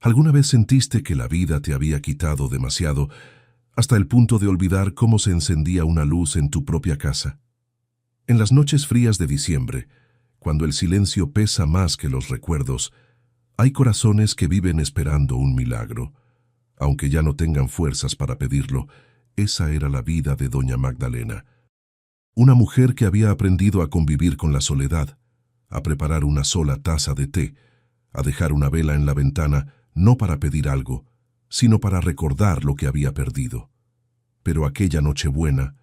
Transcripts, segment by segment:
¿Alguna vez sentiste que la vida te había quitado demasiado hasta el punto de olvidar cómo se encendía una luz en tu propia casa? En las noches frías de diciembre, cuando el silencio pesa más que los recuerdos, hay corazones que viven esperando un milagro. Aunque ya no tengan fuerzas para pedirlo, esa era la vida de doña Magdalena. Una mujer que había aprendido a convivir con la soledad, a preparar una sola taza de té, a dejar una vela en la ventana, no para pedir algo, sino para recordar lo que había perdido. Pero aquella Nochebuena,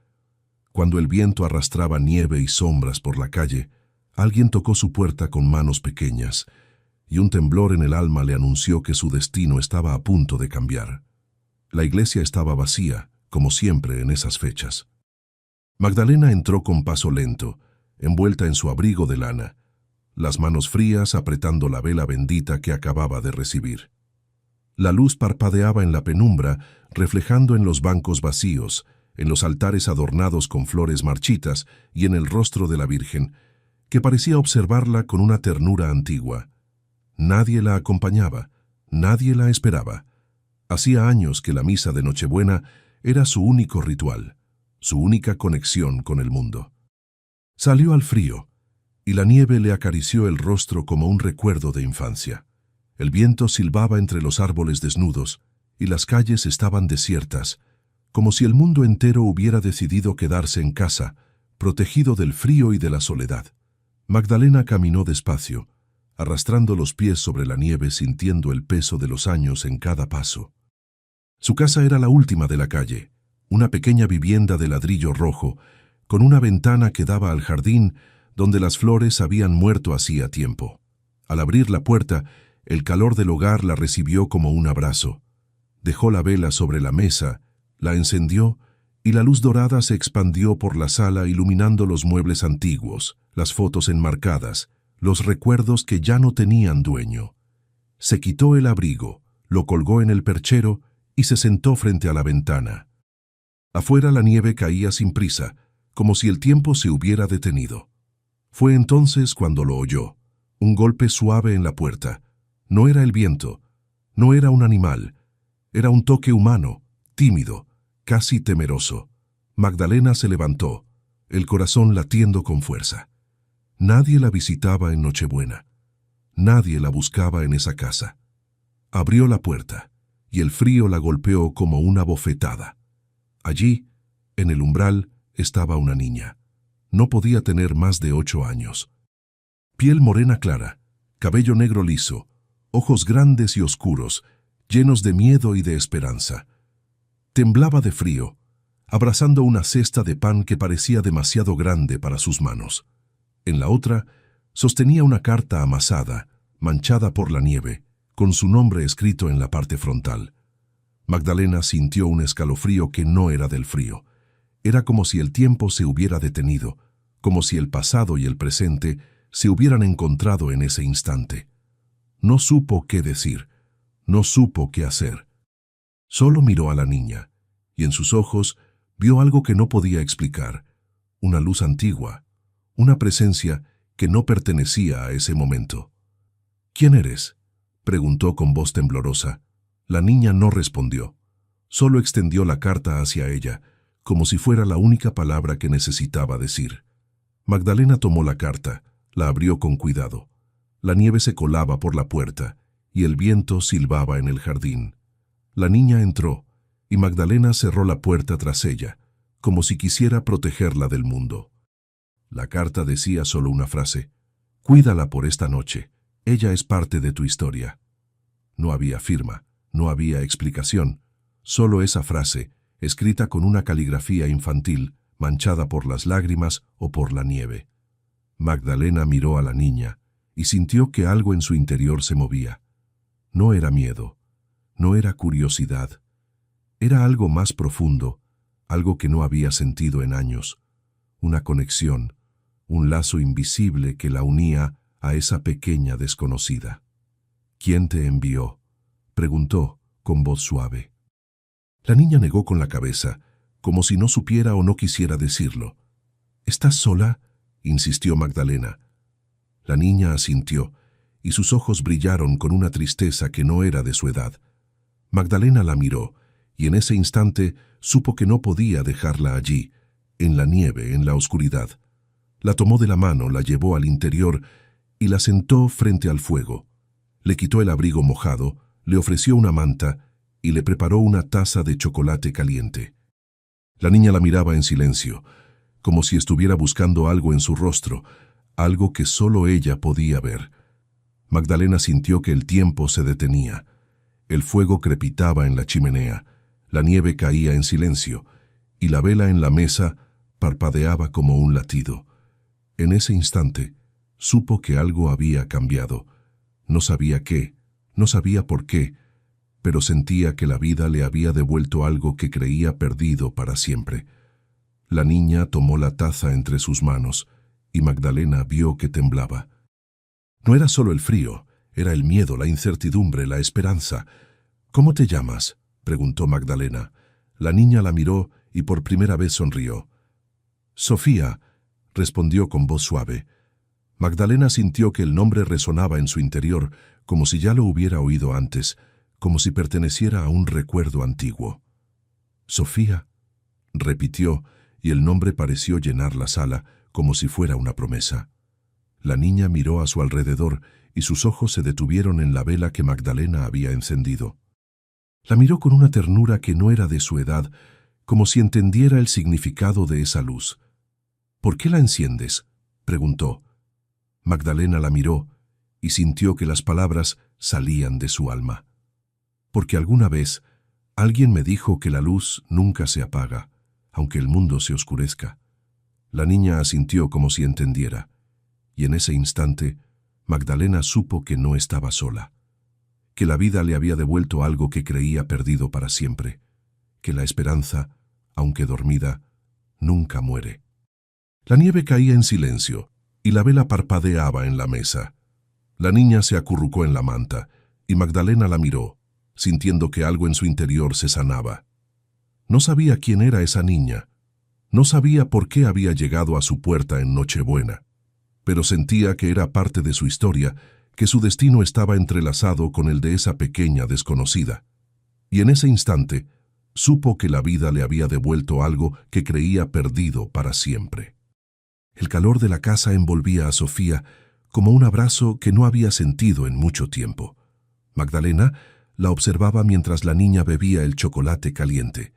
cuando el viento arrastraba nieve y sombras por la calle, alguien tocó su puerta con manos pequeñas, y un temblor en el alma le anunció que su destino estaba a punto de cambiar. La iglesia estaba vacía, como siempre en esas fechas. Magdalena entró con paso lento, envuelta en su abrigo de lana, las manos frías apretando la vela bendita que acababa de recibir. La luz parpadeaba en la penumbra, reflejando en los bancos vacíos, en los altares adornados con flores marchitas y en el rostro de la Virgen, que parecía observarla con una ternura antigua. Nadie la acompañaba, nadie la esperaba. Hacía años que la misa de Nochebuena era su único ritual, su única conexión con el mundo. Salió al frío, y la nieve le acarició el rostro como un recuerdo de infancia. El viento silbaba entre los árboles desnudos, y las calles estaban desiertas, como si el mundo entero hubiera decidido quedarse en casa, protegido del frío y de la soledad. Magdalena caminó despacio, arrastrando los pies sobre la nieve, sintiendo el peso de los años en cada paso. Su casa era la última de la calle, una pequeña vivienda de ladrillo rojo, con una ventana que daba al jardín donde las flores habían muerto hacía tiempo. Al abrir la puerta, el calor del hogar la recibió como un abrazo. Dejó la vela sobre la mesa, la encendió y la luz dorada se expandió por la sala iluminando los muebles antiguos, las fotos enmarcadas, los recuerdos que ya no tenían dueño. Se quitó el abrigo, lo colgó en el perchero y se sentó frente a la ventana. Afuera la nieve caía sin prisa, como si el tiempo se hubiera detenido. Fue entonces cuando lo oyó, un golpe suave en la puerta. No era el viento, no era un animal, era un toque humano, tímido, casi temeroso. Magdalena se levantó, el corazón latiendo con fuerza. Nadie la visitaba en Nochebuena. Nadie la buscaba en esa casa. Abrió la puerta, y el frío la golpeó como una bofetada. Allí, en el umbral, estaba una niña. No podía tener más de 8 años. Piel morena clara, cabello negro liso, ojos grandes y oscuros, llenos de miedo y de esperanza. Temblaba de frío, abrazando una cesta de pan que parecía demasiado grande para sus manos. En la otra, sostenía una carta amasada, manchada por la nieve, con su nombre escrito en la parte frontal. Magdalena sintió un escalofrío que no era del frío. Era como si el tiempo se hubiera detenido, como si el pasado y el presente se hubieran encontrado en ese instante. No supo qué decir, no supo qué hacer. Solo miró a la niña, y en sus ojos vio algo que no podía explicar, una luz antigua, una presencia que no pertenecía a ese momento. «¿Quién eres?», preguntó con voz temblorosa. La niña no respondió, solo extendió la carta hacia ella, como si fuera la única palabra que necesitaba decir. Magdalena tomó la carta, la abrió con cuidado. La nieve se colaba por la puerta, y el viento silbaba en el jardín. La niña entró, y Magdalena cerró la puerta tras ella, como si quisiera protegerla del mundo. La carta decía solo una frase: «Cuídala por esta noche, ella es parte de tu historia». No había firma, no había explicación, solo esa frase, escrita con una caligrafía infantil, manchada por las lágrimas o por la nieve. Magdalena miró a la niña y sintió que algo en su interior se movía. No era miedo, no era curiosidad, era algo más profundo, algo que no había sentido en años, una conexión, un lazo invisible que la unía a esa pequeña desconocida. «¿Quién te envió?», preguntó con voz suave. La niña negó con la cabeza, como si no supiera o no quisiera decirlo. «¿Estás sola?», insistió Magdalena. La niña asintió, y sus ojos brillaron con una tristeza que no era de su edad. Magdalena la miró, y en ese instante supo que no podía dejarla allí, en la nieve, en la oscuridad. La tomó de la mano, la llevó al interior y la sentó frente al fuego. Le quitó el abrigo mojado, le ofreció una manta y le preparó una taza de chocolate caliente. La niña la miraba en silencio, como si estuviera buscando algo en su rostro, algo que solo ella podía ver. Magdalena sintió que el tiempo se detenía. El fuego crepitaba en la chimenea, la nieve caía en silencio, y la vela en la mesa parpadeaba como un latido. En ese instante, supo que algo había cambiado. No sabía qué, no sabía por qué, pero sentía que la vida le había devuelto algo que creía perdido para siempre. La niña tomó la taza entre sus manos, y Magdalena vio que temblaba. No era solo el frío, era el miedo, la incertidumbre, la esperanza. «¿Cómo te llamas?», preguntó Magdalena. La niña la miró y por primera vez sonrió. «Sofía», respondió con voz suave. Magdalena sintió que el nombre resonaba en su interior, como si ya lo hubiera oído antes, como si perteneciera a un recuerdo antiguo. «Sofía», repitió, y el nombre pareció llenar la sala, como si fuera una promesa. La niña miró a su alrededor y sus ojos se detuvieron en la vela que Magdalena había encendido. La miró con una ternura que no era de su edad, como si entendiera el significado de esa luz. «¿Por qué la enciendes?», preguntó. Magdalena la miró y sintió que las palabras salían de su alma. «Porque alguna vez alguien me dijo que la luz nunca se apaga, aunque el mundo se oscurezca». La niña asintió como si entendiera, y en ese instante Magdalena supo que no estaba sola, que la vida le había devuelto algo que creía perdido para siempre, que la esperanza, aunque dormida, nunca muere. La nieve caía en silencio, y la vela parpadeaba en la mesa. La niña se acurrucó en la manta, y Magdalena la miró, sintiendo que algo en su interior se sanaba. No sabía quién era esa niña, no sabía por qué había llegado a su puerta en Nochebuena, pero sentía que era parte de su historia, que su destino estaba entrelazado con el de esa pequeña desconocida. Y en ese instante, supo que la vida le había devuelto algo que creía perdido para siempre. El calor de la casa envolvía a Sofía como un abrazo que no había sentido en mucho tiempo. Magdalena la observaba mientras la niña bebía el chocolate caliente,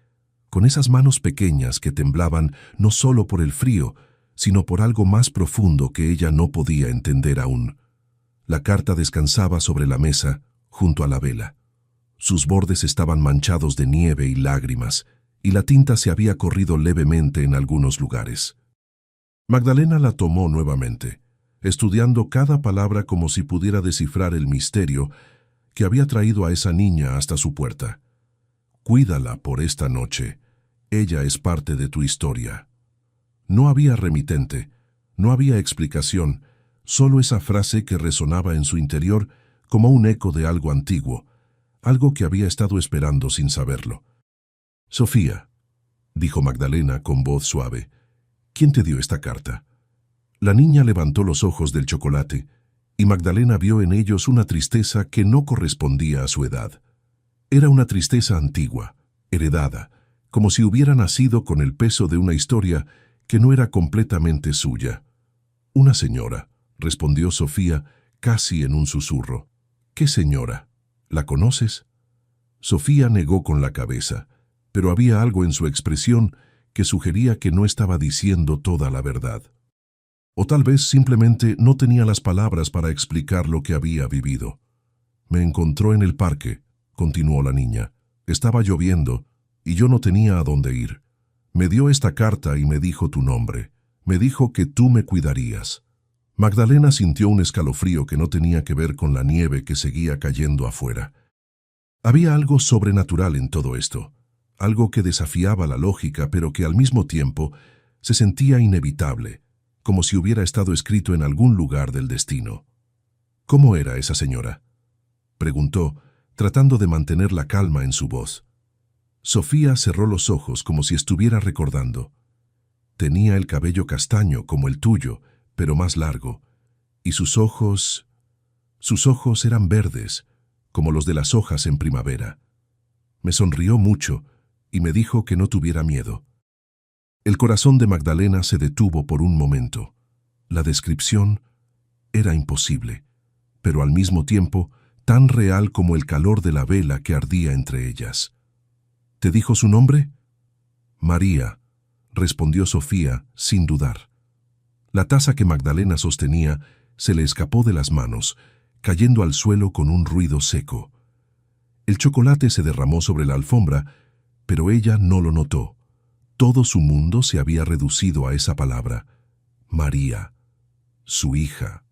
con esas manos pequeñas que temblaban no solo por el frío, sino por algo más profundo que ella no podía entender aún. La carta descansaba sobre la mesa, junto a la vela. Sus bordes estaban manchados de nieve y lágrimas, y la tinta se había corrido levemente en algunos lugares. Magdalena la tomó nuevamente, estudiando cada palabra como si pudiera descifrar el misterio que había traído a esa niña hasta su puerta. «Cuídala por esta noche. Ella es parte de tu historia». No había remitente, no había explicación, solo esa frase que resonaba en su interior como un eco de algo antiguo, algo que había estado esperando sin saberlo. «Sofía», dijo Magdalena con voz suave, «¿quién te dio esta carta?». La niña levantó los ojos del chocolate, y Magdalena vio en ellos una tristeza que no correspondía a su edad. Era una tristeza antigua, heredada, como si hubiera nacido con el peso de una historia que no era completamente suya. «Una señora», respondió Sofía casi en un susurro. «¿Qué señora? ¿La conoces?». Sofía negó con la cabeza, pero había algo en su expresión que sugería que no estaba diciendo toda la verdad. O tal vez simplemente no tenía las palabras para explicar lo que había vivido. «Me encontró en el parque», continuó la niña. «Estaba lloviendo y yo no tenía a dónde ir. Me dio esta carta y me dijo tu nombre. Me dijo que tú me cuidarías». Magdalena sintió un escalofrío que no tenía que ver con la nieve que seguía cayendo afuera. Había algo sobrenatural en todo esto, algo que desafiaba la lógica, pero que al mismo tiempo se sentía inevitable, como si hubiera estado escrito en algún lugar del destino. «¿Cómo era esa señora?», preguntó, tratando de mantener la calma en su voz. Sofía cerró los ojos como si estuviera recordando. Tenía el cabello castaño como el tuyo, pero más largo, y sus ojos... Sus ojos eran verdes, como los de las hojas en primavera. Me sonrió mucho y me dijo que no tuviera miedo. El corazón de Magdalena se detuvo por un momento. La descripción era imposible, pero al mismo tiempo tan real como el calor de la vela que ardía entre ellas. ¿Te dijo su nombre? María, respondió Sofía sin dudar. La taza que Magdalena sostenía se le escapó de las manos, cayendo al suelo con un ruido seco. El chocolate se derramó sobre la alfombra, pero ella no lo notó. Todo su mundo se había reducido a esa palabra. María, su hija.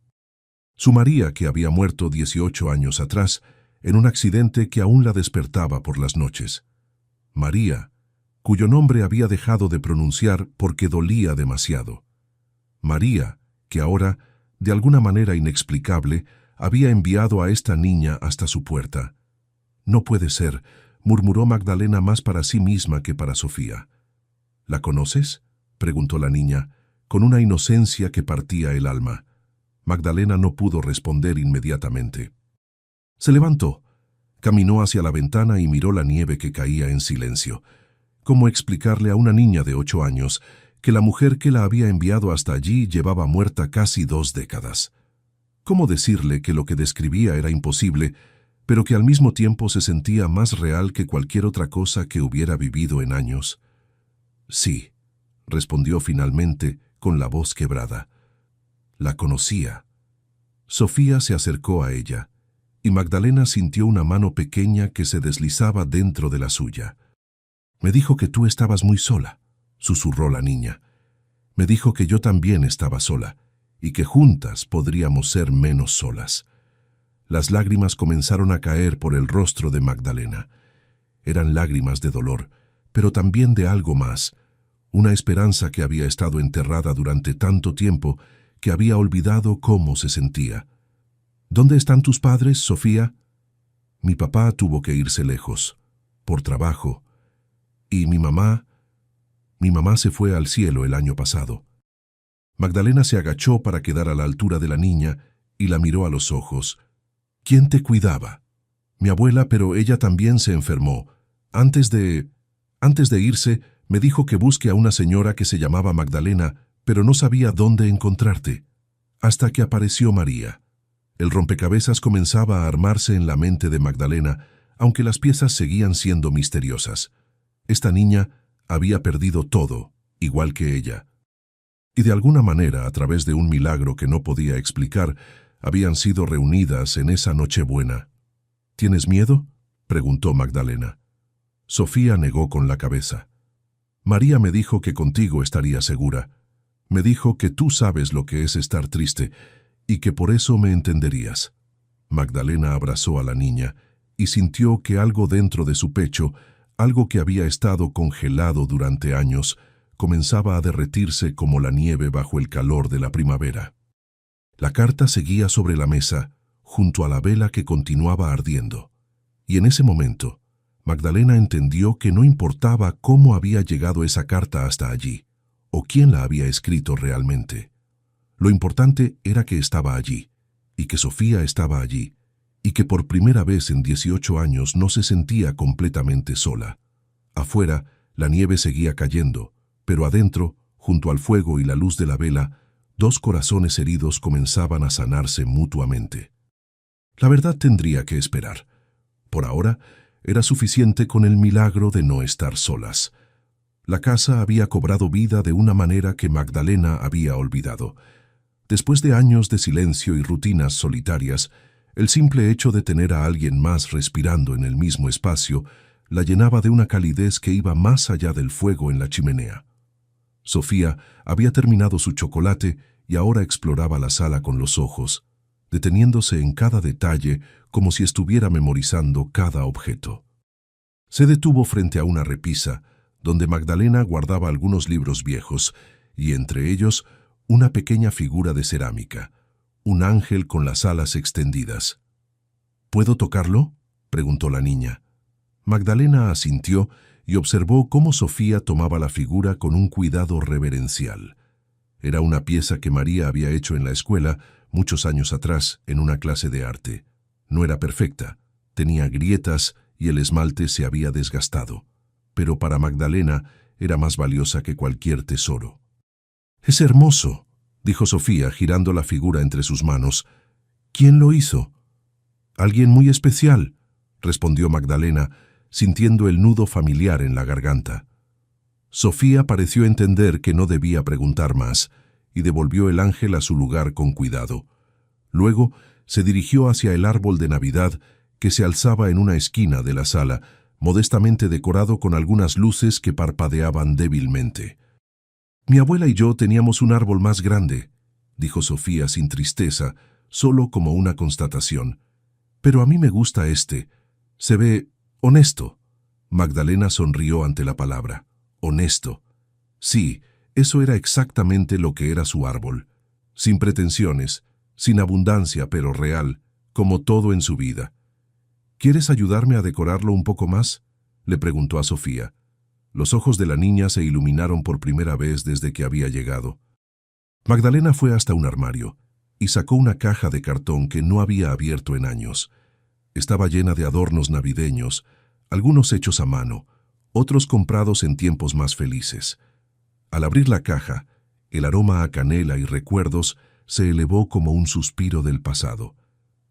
Su María, que había muerto 18 años atrás, en un accidente que aún la despertaba por las noches. María, cuyo nombre había dejado de pronunciar porque dolía demasiado. María, que ahora, de alguna manera inexplicable, había enviado a esta niña hasta su puerta. No puede ser, murmuró Magdalena más para sí misma que para Sofía. ¿La conoces?, preguntó la niña, con una inocencia que partía el alma. Magdalena no pudo responder inmediatamente. Se levantó, caminó hacia la ventana y miró la nieve que caía en silencio. ¿Cómo explicarle a una niña de 8 años que la mujer que la había enviado hasta allí llevaba muerta casi 2 décadas? ¿Cómo decirle que lo que describía era imposible, pero que al mismo tiempo se sentía más real que cualquier otra cosa que hubiera vivido en años? Sí, respondió finalmente con la voz quebrada. La conocía. Sofía se acercó a ella, y Magdalena sintió una mano pequeña que se deslizaba dentro de la suya. Me dijo que tú estabas muy sola, susurró la niña. Me dijo que yo también estaba sola, y que juntas podríamos ser menos solas. Las lágrimas comenzaron a caer por el rostro de Magdalena. Eran lágrimas de dolor, pero también de algo más, una esperanza que había estado enterrada durante tanto tiempo que había olvidado cómo se sentía. ¿Dónde están tus padres, Sofía? Mi papá tuvo que irse lejos, por trabajo, y mi mamá se fue al cielo el año pasado. Magdalena se agachó para quedar a la altura de la niña y la miró a los ojos. ¿Quién te cuidaba? Mi abuela, pero ella también se enfermó. Antes de irse, me dijo que busque a una señora que se llamaba Magdalena, pero no sabía dónde encontrarte. Hasta que apareció María. El rompecabezas comenzaba a armarse en la mente de Magdalena, aunque las piezas seguían siendo misteriosas. Esta niña había perdido todo, igual que ella. Y de alguna manera, a través de un milagro que no podía explicar, habían sido reunidas en esa Nochebuena. ¿Tienes miedo?, preguntó Magdalena. Sofía negó con la cabeza. María me dijo que contigo estaría segura. Me dijo que tú sabes lo que es estar triste y que por eso me entenderías. Magdalena abrazó a la niña y sintió que algo dentro de su pecho, algo que había estado congelado durante años, comenzaba a derretirse como la nieve bajo el calor de la primavera. La carta seguía sobre la mesa, junto a la vela que continuaba ardiendo. Y en ese momento, Magdalena entendió que no importaba cómo había llegado esa carta hasta allí, o quién la había escrito realmente. Lo importante era que estaba allí, y que Sofía estaba allí, y que por primera vez en 18 años no se sentía completamente sola. Afuera, la nieve seguía cayendo, pero adentro, junto al fuego y la luz de la vela, 2 corazones heridos comenzaban a sanarse mutuamente. La verdad tendría que esperar. Por ahora, era suficiente con el milagro de no estar solas. La casa había cobrado vida de una manera que Magdalena había olvidado. Después de años de silencio y rutinas solitarias, el simple hecho de tener a alguien más respirando en el mismo espacio la llenaba de una calidez que iba más allá del fuego en la chimenea. Sofía había terminado su chocolate y ahora exploraba la sala con los ojos, deteniéndose en cada detalle como si estuviera memorizando cada objeto. Se detuvo frente a una repisa, donde Magdalena guardaba algunos libros viejos, y entre ellos una pequeña figura de cerámica, un ángel con las alas extendidas. ¿Puedo tocarlo?, preguntó la niña. Magdalena asintió y observó cómo Sofía tomaba la figura con un cuidado reverencial. Era una pieza que María había hecho en la escuela muchos años atrás en una clase de arte. No era perfecta, tenía grietas y el esmalte se había desgastado, pero para Magdalena era más valiosa que cualquier tesoro. «Es hermoso», dijo Sofía, girando la figura entre sus manos. «¿Quién lo hizo?» «Alguien muy especial», respondió Magdalena, sintiendo el nudo familiar en la garganta. Sofía pareció entender que no debía preguntar más y devolvió el ángel a su lugar con cuidado. Luego se dirigió hacia el árbol de Navidad que se alzaba en una esquina de la sala, modestamente decorado con algunas luces que parpadeaban débilmente. «Mi abuela y yo teníamos un árbol más grande», dijo Sofía sin tristeza, solo como una constatación. «Pero a mí me gusta este. Se ve honesto». Magdalena sonrió ante la palabra. Honesto. Sí, eso era exactamente lo que era su árbol. Sin pretensiones, sin abundancia, pero real, como todo en su vida. «¿Quieres ayudarme a decorarlo un poco más?», le preguntó a Sofía. Los ojos de la niña se iluminaron por primera vez desde que había llegado. Magdalena fue hasta un armario y sacó una caja de cartón que no había abierto en años. Estaba llena de adornos navideños, algunos hechos a mano, otros comprados en tiempos más felices. Al abrir la caja, el aroma a canela y recuerdos se elevó como un suspiro del pasado.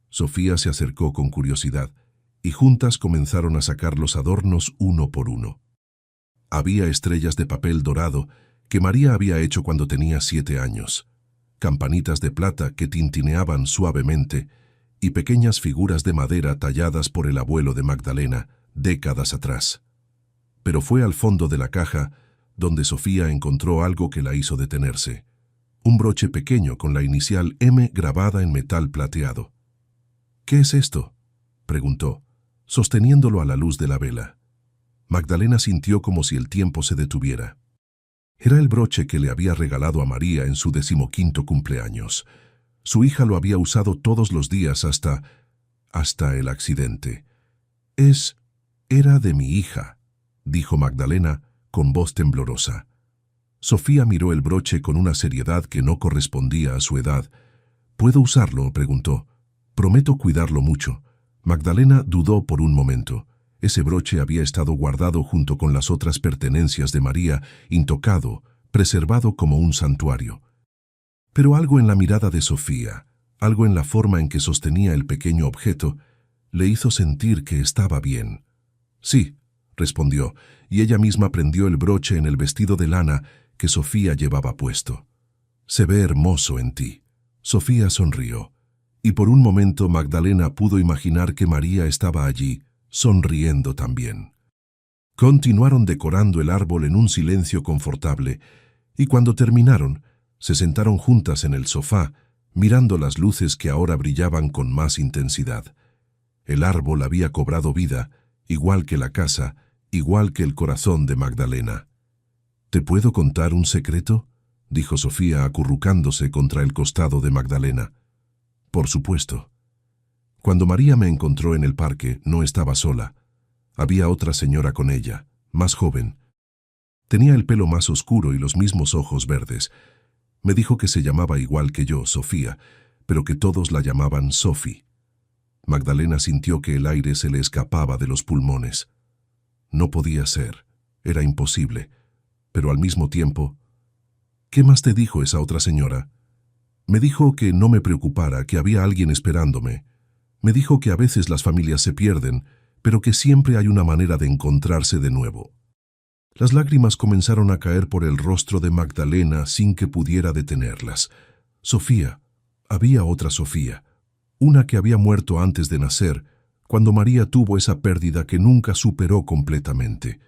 Sofía se acercó con curiosidad y juntas comenzaron a sacar los adornos uno por uno. Había estrellas de papel dorado que María había hecho cuando tenía 7 años, campanitas de plata que tintineaban suavemente y pequeñas figuras de madera talladas por el abuelo de Magdalena décadas atrás. Pero fue al fondo de la caja donde Sofía encontró algo que la hizo detenerse. Un broche pequeño con la inicial M grabada en metal plateado. «¿Qué es esto?», preguntó, sosteniéndolo a la luz de la vela. Magdalena sintió como si el tiempo se detuviera. Era el broche que le había regalado a María en su 15º cumpleaños. Su hija lo había usado todos los días hasta el accidente. «Era de mi hija», dijo Magdalena con voz temblorosa. Sofía miró el broche con una seriedad que no correspondía a su edad. «¿Puedo usarlo?», preguntó. «Prometo cuidarlo mucho». Magdalena dudó por un momento. Ese broche había estado guardado junto con las otras pertenencias de María, intocado, preservado como un santuario. Pero algo en la mirada de Sofía, algo en la forma en que sostenía el pequeño objeto, le hizo sentir que estaba bien. «Sí», respondió, y ella misma prendió el broche en el vestido de lana que Sofía llevaba puesto. «Se ve hermoso en ti». Sofía sonrió, y por un momento Magdalena pudo imaginar que María estaba allí, sonriendo también. Continuaron decorando el árbol en un silencio confortable, y cuando terminaron, se sentaron juntas en el sofá, mirando las luces que ahora brillaban con más intensidad. El árbol había cobrado vida, igual que la casa, igual que el corazón de Magdalena. «¿Te puedo contar un secreto?», dijo Sofía acurrucándose contra el costado de Magdalena. «Por supuesto». Cuando María me encontró en el parque, no estaba sola. Había otra señora con ella, más joven. Tenía el pelo más oscuro y los mismos ojos verdes. Me dijo que se llamaba igual que yo, Sofía, pero que todos la llamaban Sophie. Magdalena sintió que el aire se le escapaba de los pulmones. No podía ser, era imposible, pero al mismo tiempo... «¿Qué más te dijo esa otra señora?» «Me dijo que no me preocupara, que había alguien esperándome. Me dijo que a veces las familias se pierden, pero que siempre hay una manera de encontrarse de nuevo». Las lágrimas comenzaron a caer por el rostro de Magdalena sin que pudiera detenerlas. Sofía, había otra Sofía, una que había muerto antes de nacer, cuando María tuvo esa pérdida que nunca superó completamente.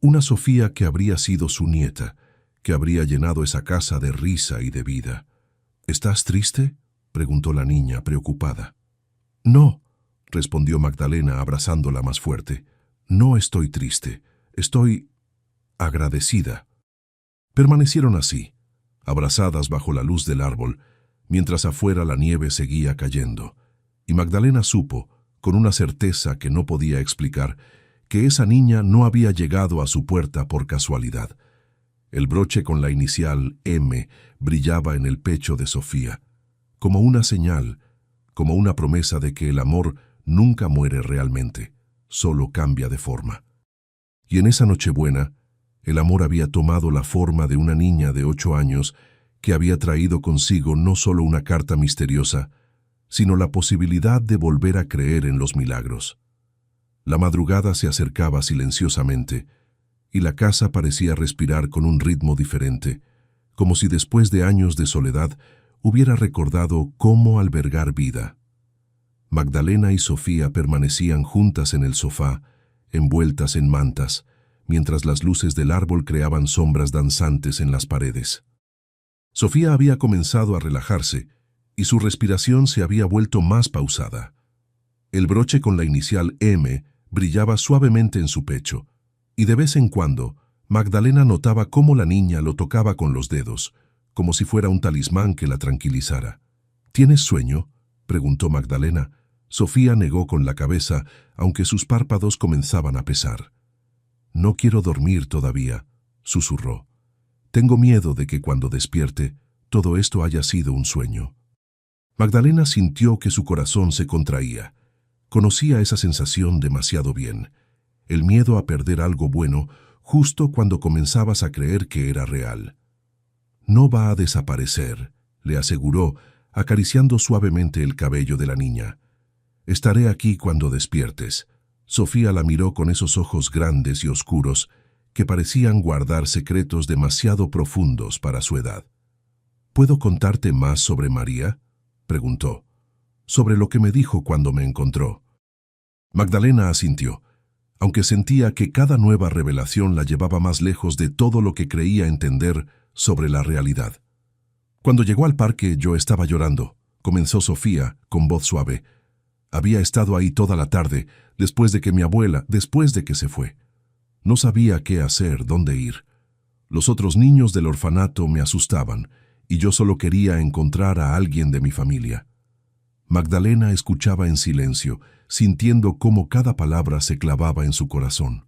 Una Sofía que habría sido su nieta, que habría llenado esa casa de risa y de vida. «¿Estás triste?», preguntó la niña, preocupada. «No», respondió Magdalena abrazándola más fuerte. «No estoy triste, estoy agradecida». Permanecieron así, abrazadas bajo la luz del árbol, mientras afuera la nieve seguía cayendo, y Magdalena supo, con una certeza que no podía explicar, que esa niña no había llegado a su puerta por casualidad. El broche con la inicial M brillaba en el pecho de Sofía, como una señal, como una promesa de que el amor nunca muere realmente, solo cambia de forma. Y en esa Nochebuena, el amor había tomado la forma de una niña de 8 años que había traído consigo no solo una carta misteriosa, sino la posibilidad de volver a creer en los milagros. La madrugada se acercaba silenciosamente, y la casa parecía respirar con un ritmo diferente, como si después de años de soledad hubiera recordado cómo albergar vida. Magdalena y Sofía permanecían juntas en el sofá, envueltas en mantas, mientras las luces del árbol creaban sombras danzantes en las paredes. Sofía había comenzado a relajarse, y su respiración se había vuelto más pausada. El broche con la inicial M brillaba suavemente en su pecho, y de vez en cuando Magdalena notaba cómo la niña lo tocaba con los dedos, como si fuera un talismán que la tranquilizara. ¿Tienes sueño?, preguntó Magdalena. Sofía negó con la cabeza, aunque sus párpados comenzaban a pesar. «No quiero dormir todavía», susurró. «Tengo miedo de que cuando despierte, todo esto haya sido un sueño». Magdalena sintió que su corazón se contraía. Conocía esa sensación demasiado bien. El miedo a perder algo bueno justo cuando comenzabas a creer que era real. «No va a desaparecer», le aseguró, acariciando suavemente el cabello de la niña. «Estaré aquí cuando despiertes». Sofía la miró con esos ojos grandes y oscuros que parecían guardar secretos demasiado profundos para su edad. «¿Puedo contarte más sobre María?», preguntó. «Sobre lo que me dijo cuando me encontró». Magdalena asintió, aunque sentía que cada nueva revelación la llevaba más lejos de todo lo que creía entender sobre la realidad. «Cuando llegó al parque yo estaba llorando», comenzó Sofía con voz suave. «Había estado ahí toda la tarde, después de que se fue. No sabía qué hacer, dónde ir. Los otros niños del orfanato me asustaban, y yo solo quería encontrar a alguien de mi familia». Magdalena escuchaba en silencio, sintiendo cómo cada palabra se clavaba en su corazón.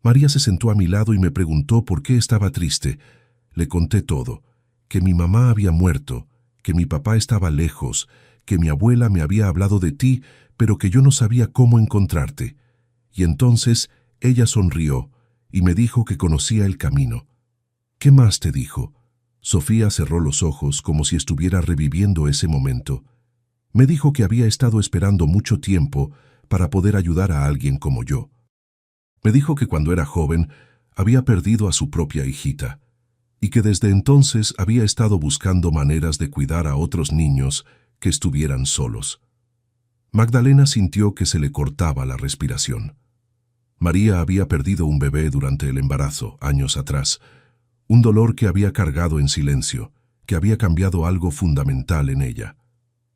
María se sentó a mi lado y me preguntó por qué estaba triste. Le conté todo, que mi mamá había muerto, que mi papá estaba lejos, que mi abuela me había hablado de ti, pero que yo no sabía cómo encontrarte. Y entonces ella sonrió y me dijo que conocía el camino. «¿Qué más te dijo?». Sofía cerró los ojos como si estuviera reviviendo ese momento. «Me dijo que había estado esperando mucho tiempo para poder ayudar a alguien como yo. Me dijo que cuando era joven había perdido a su propia hijita, y que desde entonces había estado buscando maneras de cuidar a otros niños que estuvieran solos». Magdalena sintió que se le cortaba la respiración. María había perdido un bebé durante el embarazo, años atrás, un dolor que había cargado en silencio, que había cambiado algo fundamental en ella.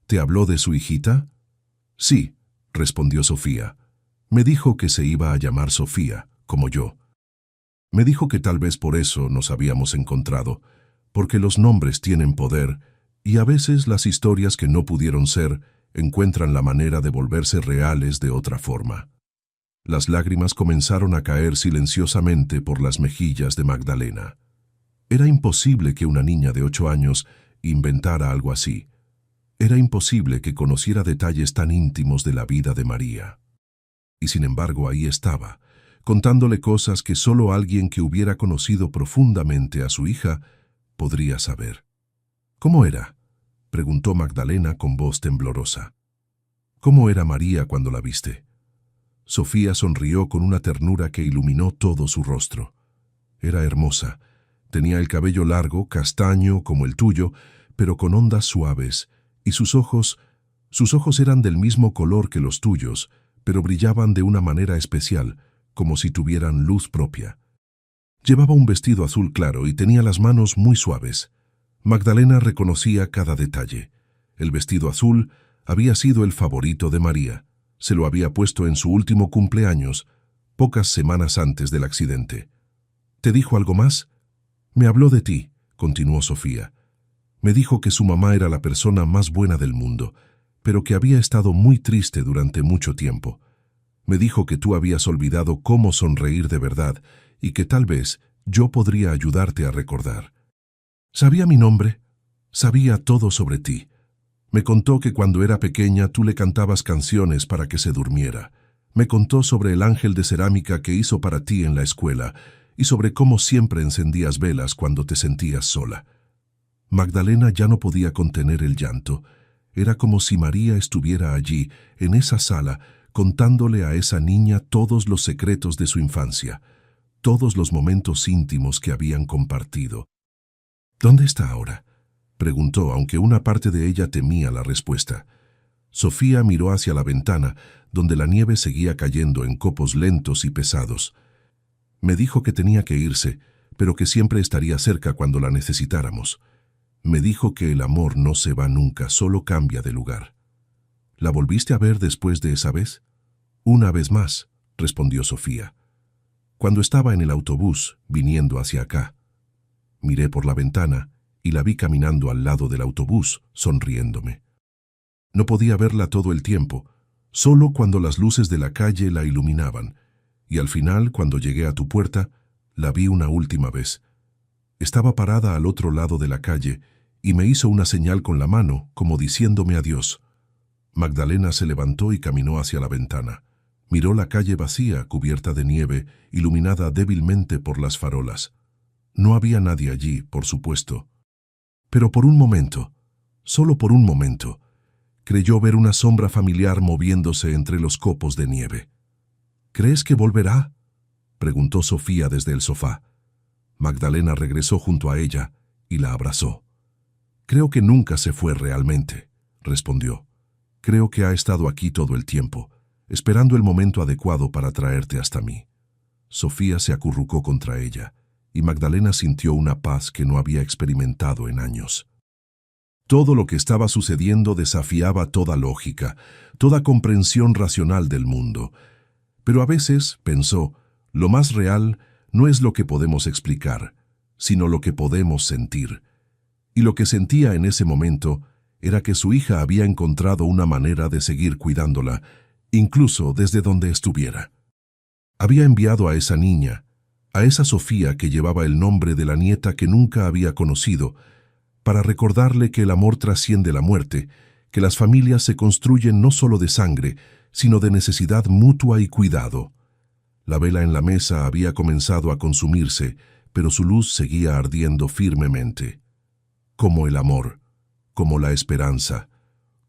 «¿Te habló de su hijita?». «Sí», respondió Sofía. «Me dijo que se iba a llamar Sofía, como yo. Me dijo que tal vez por eso nos habíamos encontrado, porque los nombres tienen poder, y a veces las historias que no pudieron ser encuentran la manera de volverse reales de otra forma». Las lágrimas comenzaron a caer silenciosamente por las mejillas de Magdalena. Era imposible que una niña de 8 años inventara algo así. Era imposible que conociera detalles tan íntimos de la vida de María. Y sin embargo ahí estaba, contándole cosas que solo alguien que hubiera conocido profundamente a su hija podría saber. «¿Cómo era?», preguntó Magdalena con voz temblorosa. «¿Cómo era María cuando la viste?». Sofía sonrió con una ternura que iluminó todo su rostro. Era hermosa. Tenía el cabello largo, castaño como el tuyo, pero con ondas suaves, y sus ojos eran del mismo color que los tuyos, pero brillaban de una manera especial, como si tuvieran luz propia. Llevaba un vestido azul claro y tenía las manos muy suaves. Magdalena reconocía cada detalle. El vestido azul había sido el favorito de María. Se lo había puesto en su último cumpleaños, pocas semanas antes del accidente. «¿Te dijo algo más?». «Me habló de ti», continuó Sofía. «Me dijo que su mamá era la persona más buena del mundo, pero que había estado muy triste durante mucho tiempo. Me dijo que tú habías olvidado cómo sonreír de verdad y que tal vez Yo podría ayudarte a recordar. Sabía mi nombre, sabía todo sobre ti. Me contó que cuando era pequeña tú le cantabas canciones para que se durmiera. Me contó sobre el ángel de cerámica que hizo para ti en la escuela y sobre cómo siempre encendías velas cuando te sentías sola. Magdalena ya no podía contener el llanto. Era como si María estuviera allí, en esa sala, contándole a esa niña todos los secretos de su infancia, todos los momentos íntimos que habían compartido. ¿Dónde está ahora?, preguntó, aunque una parte de ella temía la respuesta. Sofía miró hacia la ventana, donde la nieve seguía cayendo en copos lentos y pesados. Me dijo que tenía que irse, pero que siempre estaría cerca cuando la necesitáramos. Me dijo que el amor no se va nunca, solo cambia de lugar. ¿La volviste a ver después de esa vez? Una vez más, respondió Sofía. Cuando estaba en el autobús, viniendo hacia acá. Miré por la ventana y la vi caminando al lado del autobús, sonriéndome. No podía verla todo el tiempo, solo cuando las luces de la calle la iluminaban, y al final, cuando llegué a tu puerta, la vi una última vez. Estaba parada al otro lado de la calle y me hizo una señal con la mano, como diciéndome adiós. Magdalena se levantó y caminó hacia la ventana. Miró la calle vacía, cubierta de nieve, iluminada débilmente por las farolas. No había nadie allí, por supuesto. Pero por un momento, solo por un momento, creyó ver una sombra familiar moviéndose entre los copos de nieve. ¿Crees que volverá?, preguntó Sofía desde el sofá. Magdalena regresó junto a ella y la abrazó. Creo que nunca se fue realmente, respondió. Creo que ha estado aquí todo el tiempo, esperando el momento adecuado para traerte hasta mí. Sofía se acurrucó contra ella, y Magdalena sintió una paz que no había experimentado en años. Todo lo que estaba sucediendo desafiaba toda lógica, toda comprensión racional del mundo. Pero a veces, pensó, lo más real no es lo que podemos explicar, sino lo que podemos sentir. Y lo que sentía en ese momento era que su hija había encontrado una manera de seguir cuidándola, incluso desde donde estuviera. Había enviado a esa niña, a esa Sofía que llevaba el nombre de la nieta que nunca había conocido, para recordarle que el amor trasciende la muerte, que las familias se construyen no solo de sangre, sino de necesidad mutua y cuidado. La vela en la mesa había comenzado a consumirse, pero su luz seguía ardiendo firmemente. Como el amor, como la esperanza,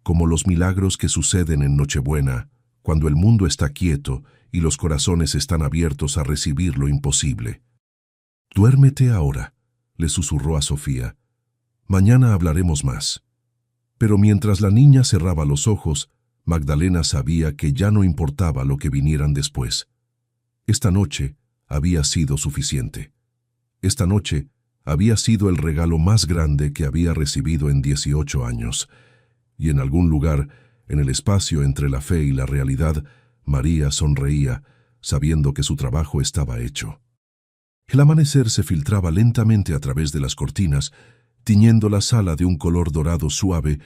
como los milagros que suceden en Nochebuena, cuando el mundo está quieto y los corazones están abiertos a recibir lo imposible. «Duérmete ahora», le susurró a Sofía. «Mañana hablaremos más». Pero mientras la niña cerraba los ojos, Magdalena sabía que ya no importaba lo que vinieran después. Esta noche había sido suficiente. Esta noche había sido el regalo más grande que había recibido en 18 años. Y en algún lugar, en el espacio entre la fe y la realidad, María sonreía, sabiendo que su trabajo estaba hecho. El amanecer se filtraba lentamente a través de las cortinas, tiñendo la sala de un color dorado suave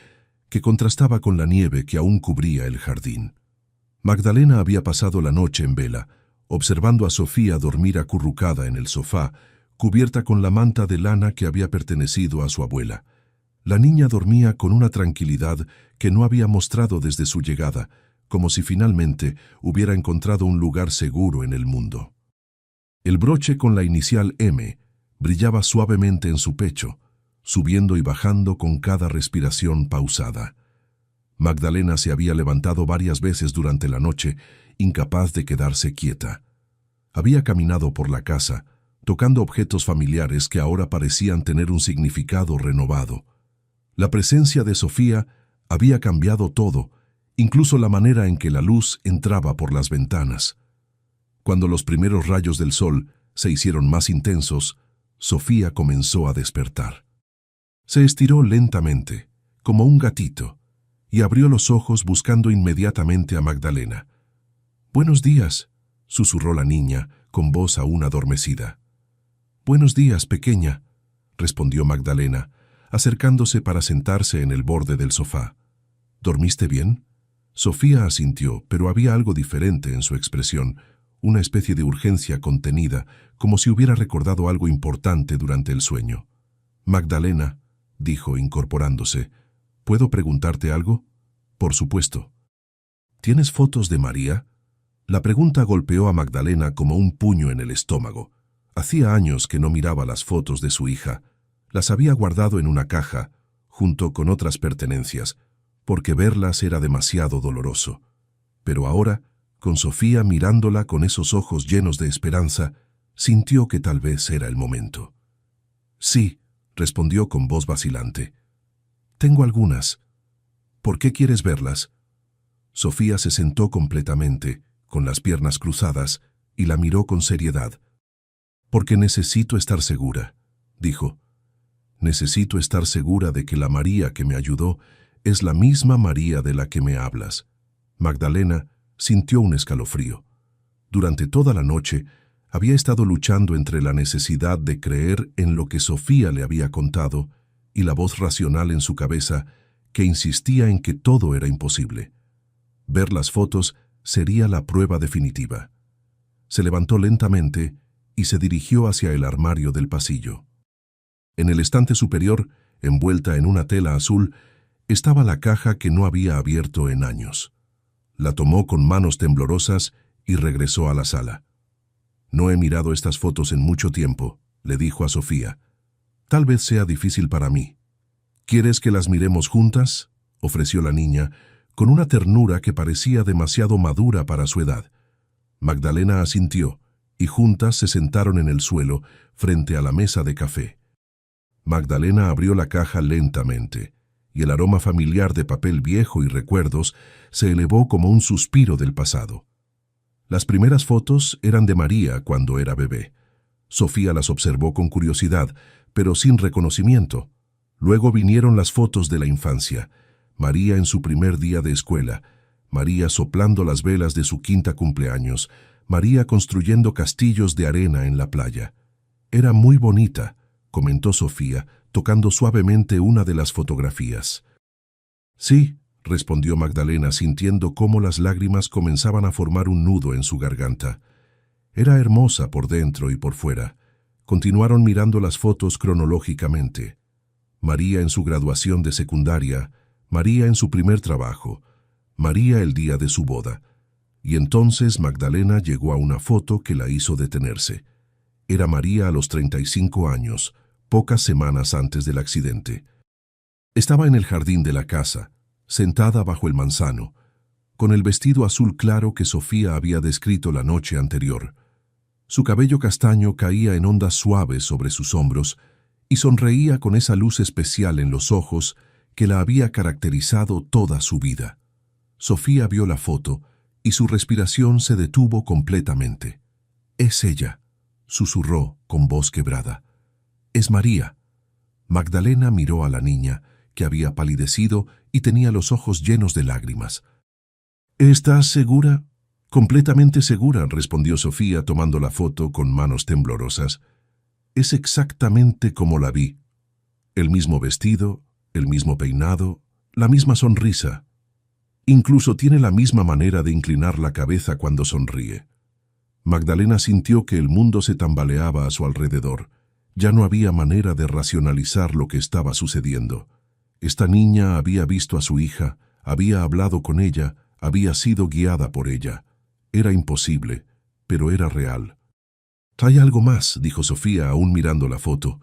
que contrastaba con la nieve que aún cubría el jardín. Magdalena había pasado la noche en vela, observando a Sofía dormir acurrucada en el sofá, cubierta con la manta de lana que había pertenecido a su abuela. La niña dormía con una tranquilidad que no había mostrado desde su llegada, como si finalmente hubiera encontrado un lugar seguro en el mundo. El broche con la inicial M brillaba suavemente en su pecho, subiendo y bajando con cada respiración pausada. Magdalena se había levantado varias veces durante la noche, incapaz de quedarse quieta. Había caminado por la casa, tocando objetos familiares que ahora parecían tener un significado renovado. La presencia de Sofía había cambiado todo, incluso la manera en que la luz entraba por las ventanas. Cuando los primeros rayos del sol se hicieron más intensos, Sofía comenzó a despertar. Se estiró lentamente, como un gatito, y abrió los ojos buscando inmediatamente a Magdalena. «Buenos días», susurró la niña, con voz aún adormecida. «Buenos días, pequeña», respondió Magdalena, acercándose para sentarse en el borde del sofá. «¿Dormiste bien?». Sofía asintió, pero había algo diferente en su expresión, una especie de urgencia contenida, como si hubiera recordado algo importante durante el sueño. «Magdalena», dijo, incorporándose, «¿puedo preguntarte algo?» «Por supuesto». «¿Tienes fotos de María?» La pregunta golpeó a Magdalena como un puño en el estómago. Hacía años que no miraba las fotos de su hija. Las había guardado en una caja, junto con otras pertenencias, porque verlas era demasiado doloroso. Pero ahora, con Sofía mirándola con esos ojos llenos de esperanza, sintió que tal vez era el momento. «Sí», respondió con voz vacilante. «Tengo algunas. ¿Por qué quieres verlas?» Sofía se sentó completamente, con las piernas cruzadas, y la miró con seriedad. «Porque necesito estar segura», dijo. «Necesito estar segura de que la María que me ayudó es la misma María de la que me hablas». Magdalena sintió un escalofrío. Durante toda la noche había estado luchando entre la necesidad de creer en lo que Sofía le había contado y la voz racional en su cabeza que insistía en que todo era imposible. Ver las fotos sería la prueba definitiva. Se levantó lentamente y se dirigió hacia el armario del pasillo. En el estante superior, envuelta en una tela azul, estaba la caja que no había abierto en años. La tomó con manos temblorosas y regresó a la sala. «No he mirado estas fotos en mucho tiempo», le dijo a Sofía. «Tal vez sea difícil para mí». «¿Quieres que las miremos juntas?», ofreció la niña, con una ternura que parecía demasiado madura para su edad. Magdalena asintió, y juntas se sentaron en el suelo, frente a la mesa de café. Magdalena abrió la caja lentamente, y el aroma familiar de papel viejo y recuerdos se elevó como un suspiro del pasado. Las primeras fotos eran de María cuando era bebé. Sofía las observó con curiosidad, pero sin reconocimiento. Luego vinieron las fotos de la infancia. María en su primer día de escuela, María soplando las velas de su 5º cumpleaños, María construyendo castillos de arena en la playa. «Era muy bonita», comentó Sofía, tocando suavemente una de las fotografías. «Sí», respondió Magdalena, sintiendo cómo las lágrimas comenzaban a formar un nudo en su garganta. «Era hermosa por dentro y por fuera». Continuaron mirando las fotos cronológicamente. María en su graduación de secundaria, María en su primer trabajo, María el día de su boda. Y entonces Magdalena llegó a una foto que la hizo detenerse. Era María a los 35 años, pocas semanas antes del accidente. Estaba en el jardín de la casa, sentada bajo el manzano, con el vestido azul claro que Sofía había descrito la noche anterior. Su cabello castaño caía en ondas suaves sobre sus hombros y sonreía con esa luz especial en los ojos que la había caracterizado toda su vida. Sofía vio la foto y su respiración se detuvo completamente. «Es ella», susurró con voz quebrada. «Es María». Magdalena miró a la niña, que había palidecido y tenía los ojos llenos de lágrimas. «¿Estás segura?» «Completamente segura», respondió Sofía tomando la foto con manos temblorosas. «Es exactamente como la vi. El mismo vestido, el mismo peinado, la misma sonrisa. Incluso tiene la misma manera de inclinar la cabeza cuando sonríe». Magdalena sintió que el mundo se tambaleaba a su alrededor. Ya no había manera de racionalizar lo que estaba sucediendo. Esta niña había visto a su hija, había hablado con ella, había sido guiada por ella. Era imposible, pero era real. «Hay algo más», dijo Sofía aún mirando la foto.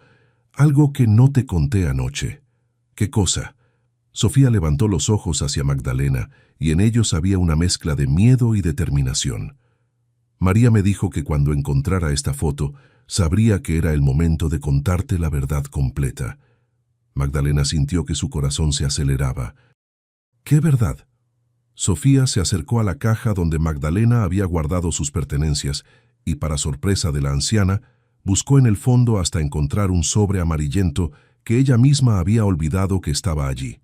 «Algo que no te conté anoche». «¿Qué cosa?» Sofía levantó los ojos hacia Magdalena y en ellos había una mezcla de miedo y determinación. «María me dijo que cuando encontrara esta foto, sabría que era el momento de contarte la verdad completa». Magdalena sintió que su corazón se aceleraba. «¿Qué verdad?» Sofía se acercó a la caja donde Magdalena había guardado sus pertenencias y, para sorpresa de la anciana, buscó en el fondo hasta encontrar un sobre amarillento que ella misma había olvidado que estaba allí.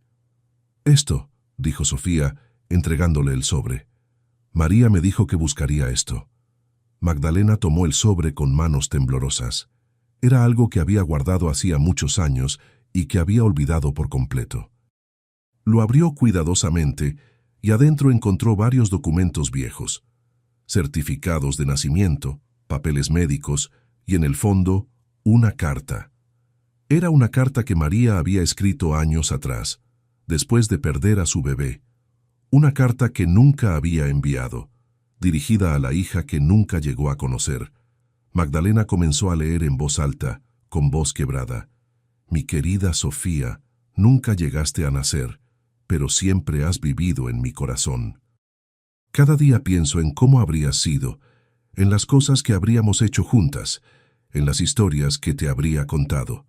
«Esto», dijo Sofía, entregándole el sobre. «María me dijo que buscaría esto». Magdalena tomó el sobre con manos temblorosas. Era algo que había guardado hacía muchos años y que había olvidado por completo. Lo abrió cuidadosamente y adentro encontró varios documentos viejos. certificados de nacimiento, papeles médicos y, en el fondo, una carta. Era una carta que María había escrito años atrás, después de perder a su bebé. Una carta que nunca había enviado, dirigida a la hija que nunca llegó a conocer. Magdalena comenzó a leer en voz alta, con voz quebrada. Mi querida Sofía, nunca llegaste a nacer, pero siempre has vivido en mi corazón. Cada día pienso en cómo habrías sido, en las cosas que habríamos hecho juntas, en las historias que te habría contado.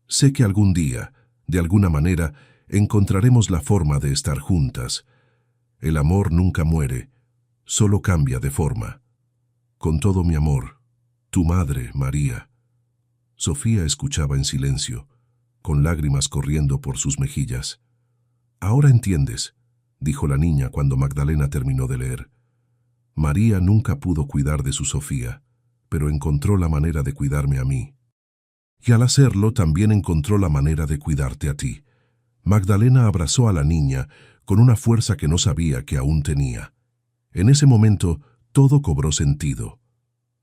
Sé que algún día, de alguna manera, encontraremos la forma de estar juntas. El amor nunca muere, solo cambia de forma. Con todo mi amor, tu madre, María. Sofía escuchaba en silencio, con lágrimas corriendo por sus mejillas. Ahora entiendes, dijo la niña cuando Magdalena terminó de leer. María nunca pudo cuidar de su Sofía, pero encontró la manera de cuidarme a mí. Y al hacerlo también encontró la manera de cuidarte a ti. Magdalena abrazó a la niña con una fuerza que no sabía que aún tenía. En ese momento todo cobró sentido.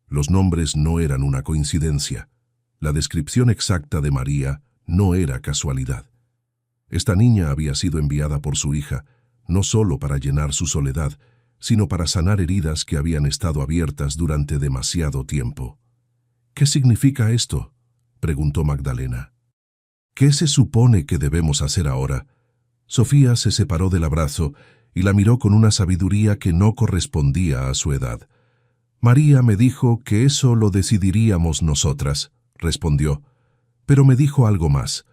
Los nombres no eran una coincidencia. La descripción exacta de María no era casualidad. Esta niña había sido enviada por su hija, no solo para llenar su soledad, sino para sanar heridas que habían estado abiertas durante demasiado tiempo. ¿Qué significa esto?, preguntó Magdalena. ¿Qué se supone que debemos hacer ahora? Sofía se separó del abrazo y la miró con una sabiduría que no correspondía a su edad. María me dijo que eso lo decidiríamos nosotras, respondió. Pero me dijo algo más.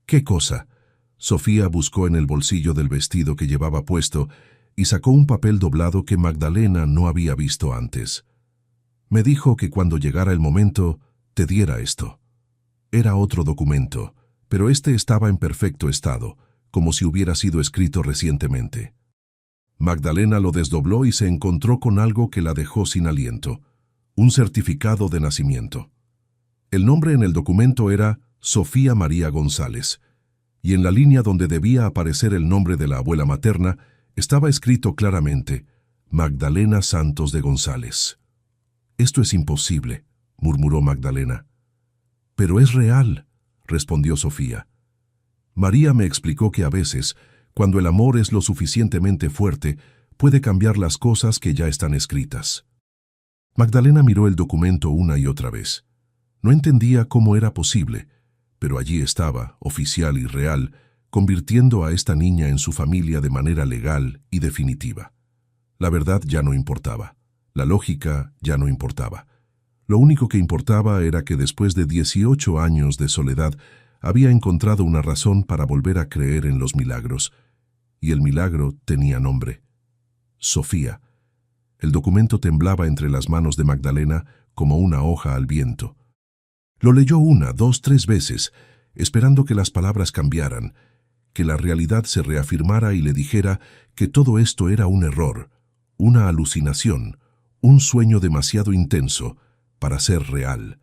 ¿Qué cosa? Sofía buscó en el bolsillo del vestido que llevaba puesto y sacó un papel doblado que Magdalena no había visto antes. Me dijo que cuando llegara el momento, te diera esto. Era otro documento, pero este estaba en perfecto estado, como si hubiera sido escrito recientemente. Magdalena lo desdobló y se encontró con algo que la dejó sin aliento, un certificado de nacimiento. El nombre en el documento era Sofía María González, y en la línea donde debía aparecer el nombre de la abuela materna estaba escrito claramente, Magdalena Santos de González. «Esto es imposible», murmuró Magdalena. «Pero es real», respondió Sofía. María me explicó que a veces, cuando el amor es lo suficientemente fuerte, puede cambiar las cosas que ya están escritas. Magdalena miró el documento una y otra vez. No entendía cómo era posible, pero allí estaba, oficial y real, convirtiendo a esta niña en su familia de manera legal y definitiva. La verdad ya no importaba. La lógica ya no importaba. Lo único que importaba era que después de 18 años de soledad había encontrado una razón para volver a creer en los milagros. Y el milagro tenía nombre. Sofía. El documento temblaba entre las manos de Magdalena como una hoja al viento. Lo leyó una, dos, tres veces, esperando que las palabras cambiaran, que la realidad se reafirmara y le dijera que todo esto era un error, una alucinación, un sueño demasiado intenso para ser real.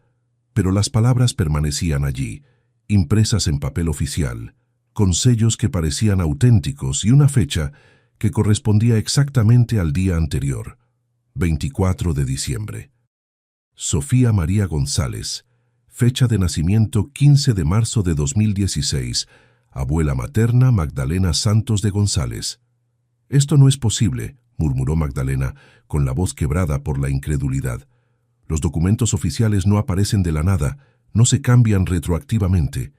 Pero las palabras permanecían allí, impresas en papel oficial, con sellos que parecían auténticos y una fecha que correspondía exactamente al día anterior, 24 de diciembre. Sofía María González, fecha de nacimiento 15 de marzo de 2016, abuela materna Magdalena Santos de González. «Esto no es posible», murmuró Magdalena, con la voz quebrada por la incredulidad. «Los documentos oficiales no aparecen de la nada, no se cambian retroactivamente.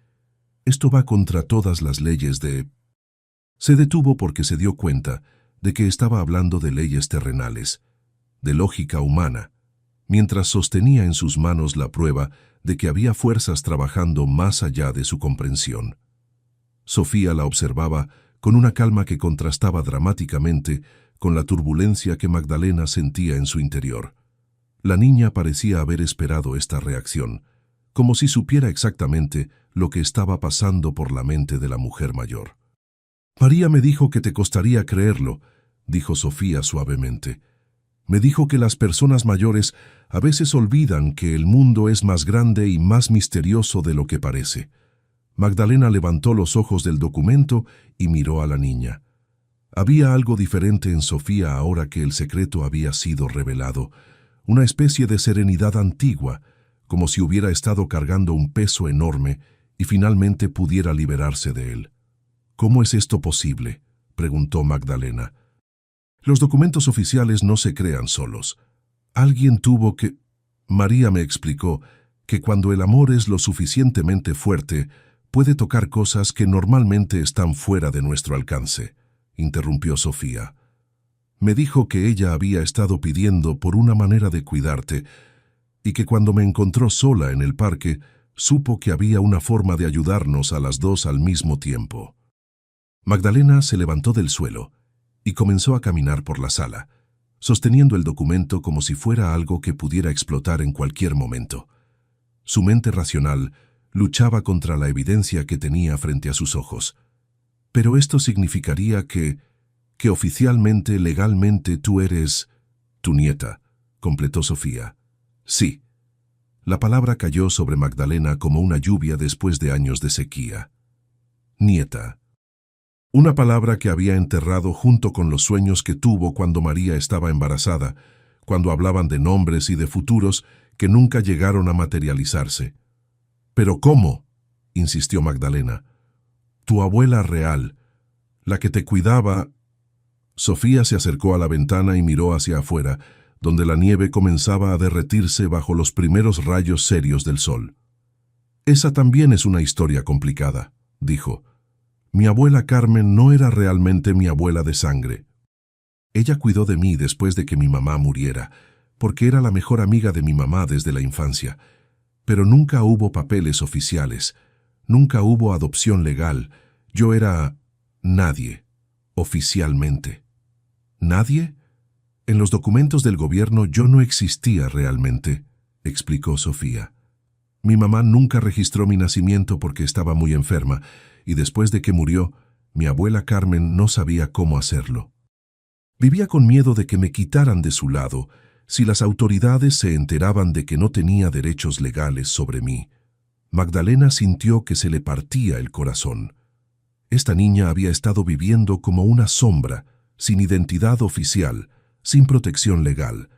Esto va contra todas las leyes de...». Se detuvo porque se dio cuenta de que estaba hablando de leyes terrenales, de lógica humana, mientras sostenía en sus manos la prueba de que había fuerzas trabajando más allá de su comprensión. Sofía la observaba con una calma que contrastaba dramáticamente con la turbulencia que Magdalena sentía en su interior. La niña parecía haber esperado esta reacción, como si supiera exactamente lo que estaba pasando por la mente de la mujer mayor. «María me dijo que te costaría creerlo», dijo Sofía suavemente. «Me dijo que las personas mayores a veces olvidan que el mundo es más grande y más misterioso de lo que parece». Magdalena levantó los ojos del documento y miró a la niña. Había algo diferente en Sofía ahora que el secreto había sido revelado, una especie de serenidad antigua, como si hubiera estado cargando un peso enorme y finalmente pudiera liberarse de él. «¿Cómo es esto posible?», preguntó Magdalena. «Los documentos oficiales no se crean solos. Alguien tuvo que...» María me explicó que cuando el amor es lo suficientemente fuerte, puede tocar cosas que normalmente están fuera de nuestro alcance, interrumpió Sofía. Me dijo que ella había estado pidiendo por una manera de cuidarte y que cuando me encontró sola en el parque, supo que había una forma de ayudarnos a las dos al mismo tiempo. Magdalena se levantó del suelo y comenzó a caminar por la sala, sosteniendo el documento como si fuera algo que pudiera explotar en cualquier momento. Su mente racional luchaba contra la evidencia que tenía frente a sus ojos. Pero esto significaría que oficialmente, legalmente, tú eres tu nieta, completó Sofía. Sí. La palabra cayó sobre Magdalena como una lluvia después de años de sequía. Nieta. Una palabra que había enterrado junto con los sueños que tuvo cuando María estaba embarazada, cuando hablaban de nombres y de futuros que nunca llegaron a materializarse. «¿Pero cómo?», insistió Magdalena. «Tu abuela real, la que te cuidaba...» Sofía se acercó a la ventana y miró hacia afuera, donde la nieve comenzaba a derretirse bajo los primeros rayos serios del sol. «Esa también es una historia complicada», dijo. «Mi abuela Carmen no era realmente mi abuela de sangre. Ella cuidó de mí después de que mi mamá muriera, porque era la mejor amiga de mi mamá desde la infancia. Pero nunca hubo papeles oficiales, nunca hubo adopción legal. Yo era nadie, oficialmente». «¿Nadie? En los documentos del gobierno yo no existía realmente», explicó Sofía. «Mi mamá nunca registró mi nacimiento porque estaba muy enferma, y después de que murió, mi abuela Carmen no sabía cómo hacerlo. Vivía con miedo de que me quitaran de su lado si las autoridades se enteraban de que no tenía derechos legales sobre mí». Magdalena sintió que se le partía el corazón. Esta niña había estado viviendo como una sombra, sin identidad oficial, sin protección legal,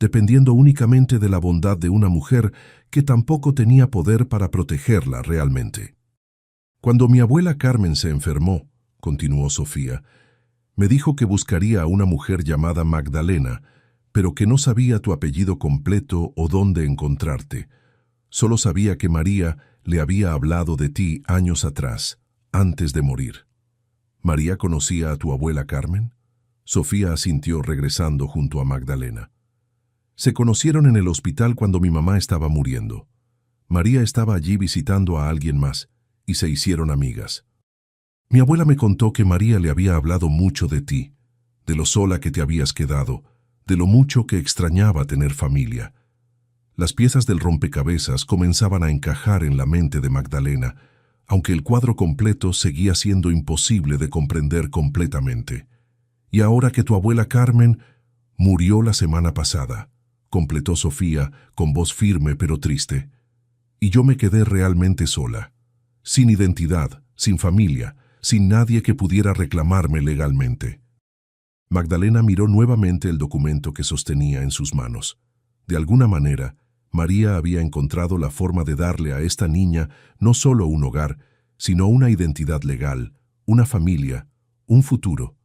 dependiendo únicamente de la bondad de una mujer que tampoco tenía poder para protegerla realmente. «Cuando mi abuela Carmen se enfermó», continuó Sofía, «me dijo que buscaría a una mujer llamada Magdalena, pero que no sabía tu apellido completo o dónde encontrarte. Solo sabía que María le había hablado de ti años atrás, antes de morir». «¿María conocía a tu abuela Carmen?», Sofía asintió regresando junto a Magdalena. «Se conocieron en el hospital cuando mi mamá estaba muriendo. María estaba allí visitando a alguien más, y se hicieron amigas. Mi abuela me contó que María le había hablado mucho de ti, de lo sola que te habías quedado, de lo mucho que extrañaba tener familia». Las piezas del rompecabezas comenzaban a encajar en la mente de Magdalena, aunque el cuadro completo seguía siendo imposible de comprender completamente. «Y ahora que tu abuela Carmen murió la semana pasada», completó Sofía con voz firme pero triste, «y yo me quedé realmente sola, sin identidad, sin familia, sin nadie que pudiera reclamarme legalmente». Magdalena miró nuevamente el documento que sostenía en sus manos. De alguna manera, María había encontrado la forma de darle a esta niña no solo un hogar, sino una identidad legal, una familia, un futuro.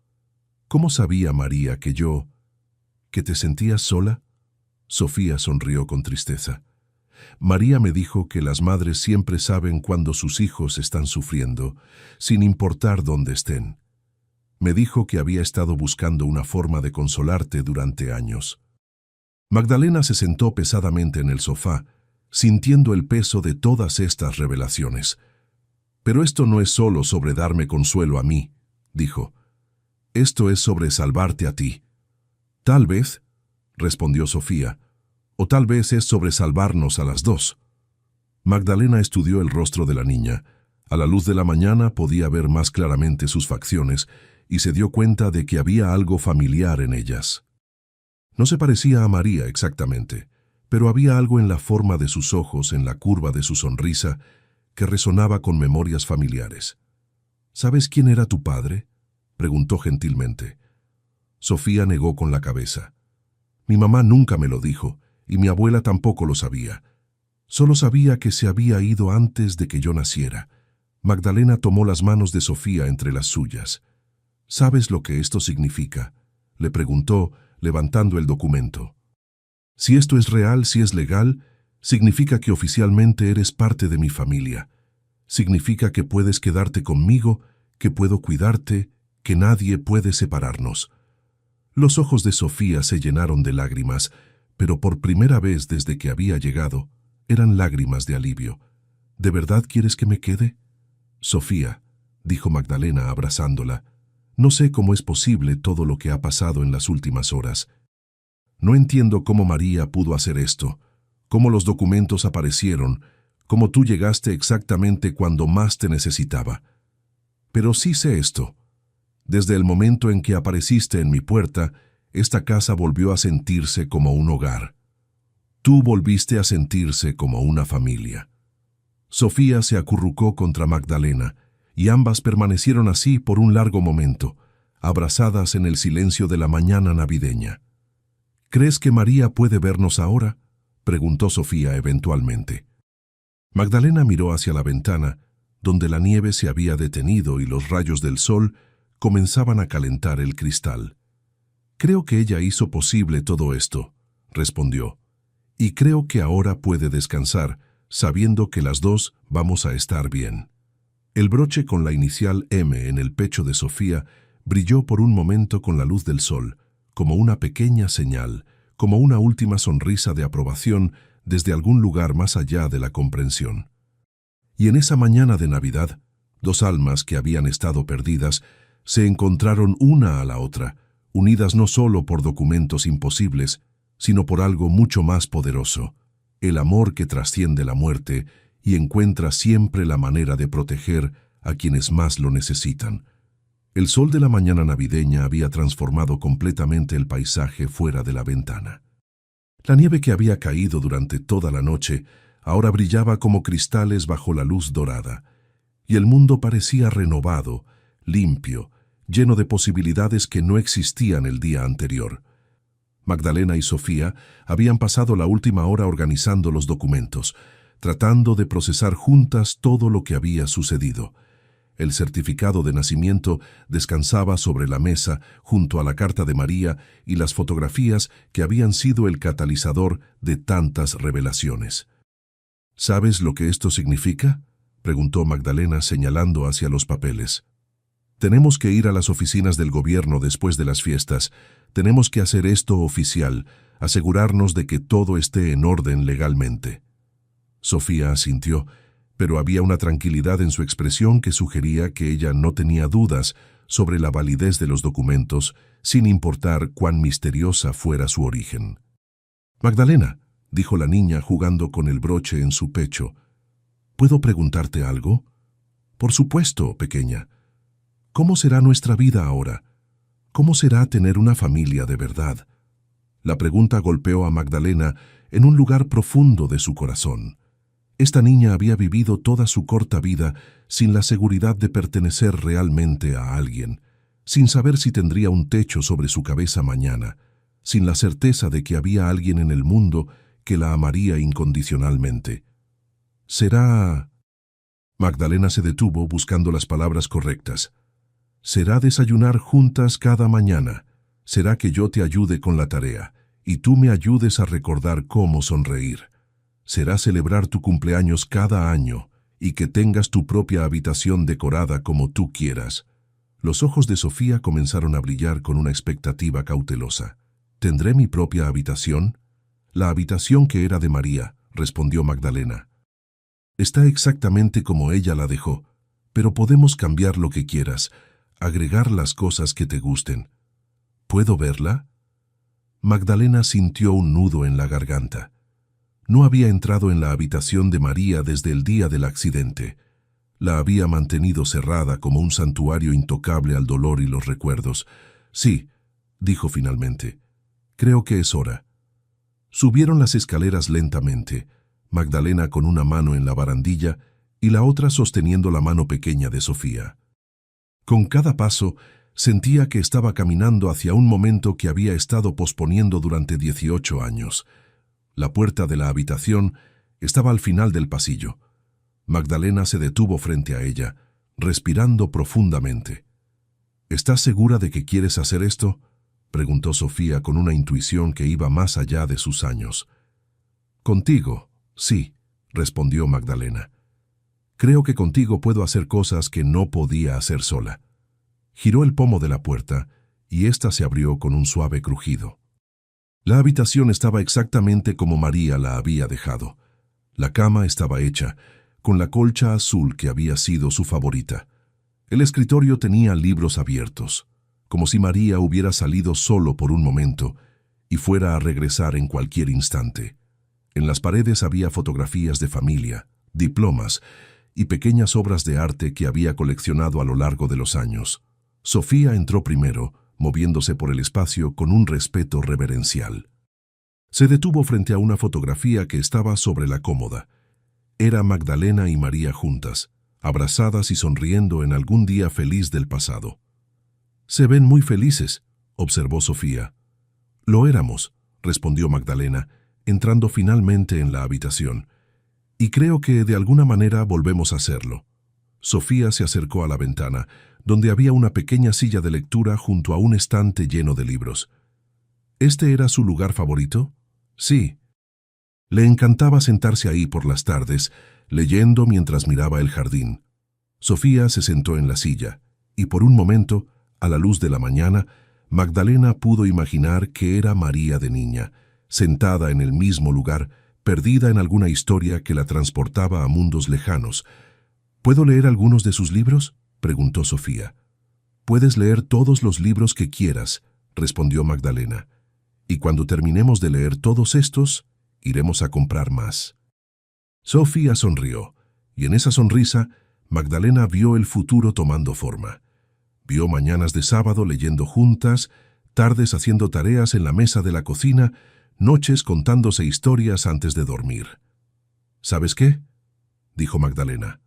«¿Cómo sabía María que te sentías sola?», Sofía sonrió con tristeza. «María me dijo que las madres siempre saben cuando sus hijos están sufriendo, sin importar dónde estén. Me dijo que había estado buscando una forma de consolarte durante años». Magdalena se sentó pesadamente en el sofá, sintiendo el peso de todas estas revelaciones. «Pero esto no es solo sobre darme consuelo a mí», dijo. «Esto es sobre salvarte a ti». «Tal vez», respondió Sofía, «o tal vez es sobre salvarnos a las dos». Magdalena estudió el rostro de la niña. A la luz de la mañana podía ver más claramente sus facciones y se dio cuenta de que había algo familiar en ellas. No se parecía a María exactamente, pero había algo en la forma de sus ojos, en la curva de su sonrisa, que resonaba con memorias familiares. «¿Sabes quién era tu padre?», preguntó gentilmente. Sofía negó con la cabeza. Mi mamá nunca me lo dijo, y mi abuela tampoco lo sabía. Solo sabía que se había ido antes de que yo naciera. Magdalena tomó las manos de Sofía entre las suyas. ¿Sabes lo que esto significa?, le preguntó, levantando el documento. Si esto es real, si es legal, significa que oficialmente eres parte de mi familia. Significa que puedes quedarte conmigo, que puedo cuidarte, que nadie puede separarnos. Los ojos de Sofía se llenaron de lágrimas, pero por primera vez desde que había llegado, eran lágrimas de alivio. ¿De verdad quieres que me quede? Sofía, dijo Magdalena abrazándola, no sé cómo es posible todo lo que ha pasado en las últimas horas. No entiendo cómo María pudo hacer esto, cómo los documentos aparecieron, cómo tú llegaste exactamente cuando más te necesitaba. Pero sí sé esto. Desde el momento en que apareciste en mi puerta, esta casa volvió a sentirse como un hogar. Tú volviste a sentirse como una familia. Sofía se acurrucó contra Magdalena, y ambas permanecieron así por un largo momento, abrazadas en el silencio de la mañana navideña. ¿Crees que María puede vernos ahora?, preguntó Sofía eventualmente. Magdalena miró hacia la ventana, donde la nieve se había detenido y los rayos del sol comenzaban a calentar el cristal. Creo que ella hizo posible todo esto, respondió, y creo que ahora puede descansar, sabiendo que las dos vamos a estar bien. El broche con la inicial M en el pecho de Sofía brilló por un momento con la luz del sol, como una pequeña señal, como una última sonrisa de aprobación desde algún lugar más allá de la comprensión. Y en esa mañana de Navidad, dos almas que habían estado perdidas se encontraron una a la otra, unidas no solo por documentos imposibles, sino por algo mucho más poderoso, el amor que trasciende la muerte y encuentra siempre la manera de proteger a quienes más lo necesitan. El sol de la mañana navideña había transformado completamente el paisaje fuera de la ventana. La nieve que había caído durante toda la noche ahora brillaba como cristales bajo la luz dorada, y el mundo parecía renovado, limpio, lleno de posibilidades que no existían el día anterior. Magdalena y Sofía habían pasado la última hora organizando los documentos, tratando de procesar juntas todo lo que había sucedido. El certificado de nacimiento descansaba sobre la mesa junto a la carta de María y las fotografías que habían sido el catalizador de tantas revelaciones. ¿Sabes lo que esto significa?, preguntó Magdalena señalando hacia los papeles. Tenemos que ir a las oficinas del gobierno después de las fiestas. Tenemos que hacer esto oficial, asegurarnos de que todo esté en orden legalmente. Sofía asintió, pero había una tranquilidad en su expresión que sugería que ella no tenía dudas sobre la validez de los documentos, sin importar cuán misteriosa fuera su origen. «Magdalena», dijo la niña jugando con el broche en su pecho, «¿puedo preguntarte algo?» «Por supuesto, pequeña. ¿Cómo será nuestra vida ahora? ¿Cómo será tener una familia de verdad?» La pregunta golpeó a Magdalena en un lugar profundo de su corazón. Esta niña había vivido toda su corta vida sin la seguridad de pertenecer realmente a alguien, sin saber si tendría un techo sobre su cabeza mañana, sin la certeza de que había alguien en el mundo que la amaría incondicionalmente. «Será...» Magdalena se detuvo buscando las palabras correctas. «Será desayunar juntas cada mañana. Será que yo te ayude con la tarea, y tú me ayudes a recordar cómo sonreír. Será celebrar tu cumpleaños cada año, y que tengas tu propia habitación decorada como tú quieras». Los ojos de Sofía comenzaron a brillar con una expectativa cautelosa. «¿Tendré mi propia habitación?» «La habitación que era de María», respondió Magdalena. «Está exactamente como ella la dejó, pero podemos cambiar lo que quieras, agregar las cosas que te gusten. ¿Puedo verla?» Magdalena sintió un nudo en la garganta. No había entrado en la habitación de María desde el día del accidente. La había mantenido cerrada como un santuario intocable al dolor y los recuerdos. «Sí», dijo finalmente, «creo que es hora». Subieron las escaleras lentamente, Magdalena con una mano en la barandilla y la otra sosteniendo la mano pequeña de Sofía. Con cada paso, Sentía que estaba caminando hacia un momento que había estado posponiendo durante 18 años. La puerta de la habitación estaba al final del pasillo. Magdalena se detuvo frente a ella, respirando profundamente. ¿Estás segura de que quieres hacer esto?, preguntó Sofía con una intuición que iba más allá de sus años. Contigo, sí, respondió Magdalena. Creo que contigo puedo hacer cosas que no podía hacer sola. Giró el pomo de la puerta y ésta se abrió con un suave crujido. La habitación estaba exactamente como María la había dejado. La cama estaba hecha, con la colcha azul que había sido su favorita. El escritorio tenía libros abiertos, como si María hubiera salido solo por un momento y fuera a regresar en cualquier instante. En las paredes había fotografías de familia, diplomas y pequeñas obras de arte que había coleccionado a lo largo de los años. Sofía entró primero, moviéndose por el espacio con un respeto reverencial. Se detuvo frente a una fotografía que estaba sobre la cómoda. Era Magdalena y María juntas, abrazadas y sonriendo en algún día feliz del pasado. «Se ven muy felices», observó Sofía. «Lo éramos», respondió Magdalena, entrando finalmente en la habitación. «Y creo que de alguna manera volvemos a hacerlo». Sofía se acercó a la ventana, donde había una pequeña silla de lectura junto a un estante lleno de libros. ¿Este era su lugar favorito? Sí. Le encantaba sentarse ahí por las tardes, leyendo mientras miraba el jardín. Sofía se sentó en la silla, y por un momento, a la luz de la mañana, Magdalena pudo imaginar que era María de niña, sentada en el mismo lugar, perdida en alguna historia que la transportaba a mundos lejanos. ¿Puedo leer algunos de sus libros?, preguntó Sofía. «Puedes leer todos los libros que quieras», respondió Magdalena. «Y cuando terminemos de leer todos estos, iremos a comprar más». Sofía sonrió, y en esa sonrisa, Magdalena vio el futuro tomando forma. Vio mañanas de sábado leyendo juntas, tardes haciendo tareas en la mesa de la cocina, noches contándose historias antes de dormir. «¿Sabes qué?», dijo Magdalena.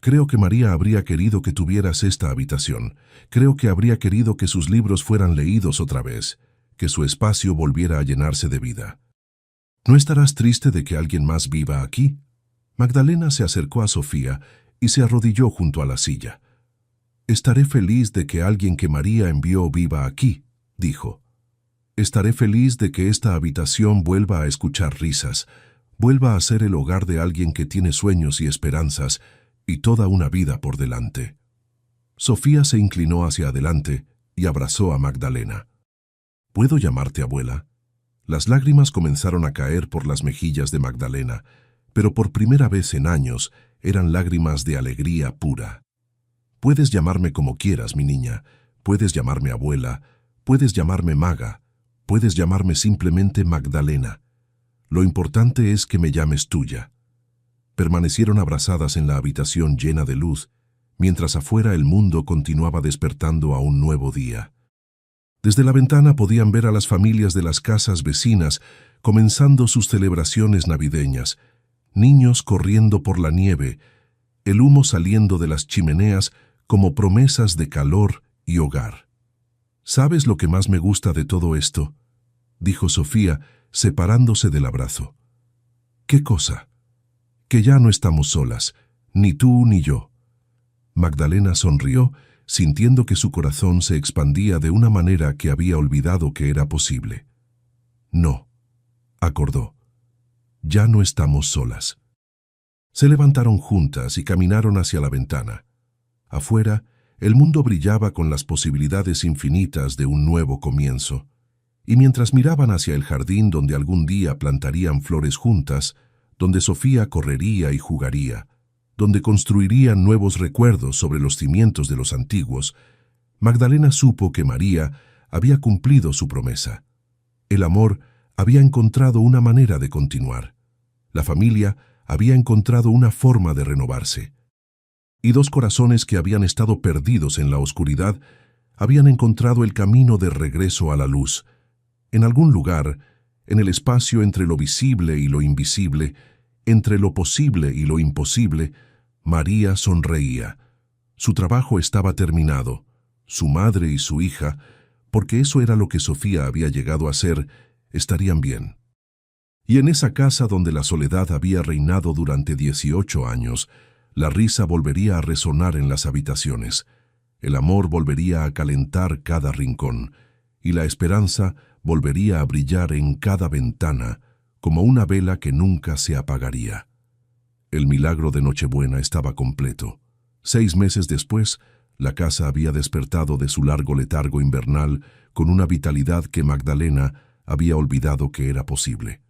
«Creo que María habría querido que tuvieras esta habitación. Creo que habría querido que sus libros fueran leídos otra vez, que su espacio volviera a llenarse de vida. ¿No estarás triste de que alguien más viva aquí?». Magdalena se acercó a Sofía y se arrodilló junto a la silla. «Estaré feliz de que alguien que María envió viva aquí», dijo. «Estaré feliz de que esta habitación vuelva a escuchar risas, vuelva a ser el hogar de alguien que tiene sueños y esperanzas, y toda una vida por delante». Sofía se inclinó hacia adelante y abrazó a Magdalena. «¿Puedo llamarte abuela?». Las lágrimas comenzaron a caer por las mejillas de Magdalena, pero por primera vez en años eran lágrimas de alegría pura. «Puedes llamarme como quieras, mi niña. Puedes llamarme abuela, puedes llamarme maga, puedes llamarme simplemente Magdalena. Lo importante es que me llames tuya». Permanecieron abrazadas en la habitación llena de luz, mientras afuera el mundo continuaba despertando a un nuevo día. Desde la ventana podían ver a las familias de las casas vecinas comenzando sus celebraciones navideñas, niños corriendo por la nieve, el humo saliendo de las chimeneas como promesas de calor y hogar. «¿Sabes lo que más me gusta de todo esto?», dijo Sofía, separándose del abrazo. «¿Qué cosa?». «Que ya no estamos solas, ni tú ni yo». Magdalena sonrió, sintiendo que su corazón se expandía de una manera que había olvidado que era posible. «No», acordó, «ya no estamos solas». Se levantaron juntas y caminaron hacia la ventana. Afuera, el mundo brillaba con las posibilidades infinitas de un nuevo comienzo. Y mientras miraban hacia el jardín donde algún día plantarían flores juntas, donde Sofía correría y jugaría, donde construirían nuevos recuerdos sobre los cimientos de los antiguos, Magdalena supo que María había cumplido su promesa. El amor había encontrado una manera de continuar. La familia había encontrado una forma de renovarse. Y dos corazones que habían estado perdidos en la oscuridad habían encontrado el camino de regreso a la luz. En algún lugar, en el espacio entre lo visible y lo invisible, entre lo posible y lo imposible, María sonreía. Su trabajo estaba terminado. su madre y su hija, porque eso era lo que Sofía había llegado a ser, estarían bien. Y en esa casa donde la soledad había reinado durante 18 años, la risa volvería a resonar en las habitaciones, el amor volvería a calentar cada rincón, y la esperanza volvería a brillar en cada ventana, como una vela que nunca se apagaría. El milagro de Nochebuena estaba completo. 6 meses después, la casa había despertado de su largo letargo invernal con una vitalidad que Magdalena había olvidado que era posible.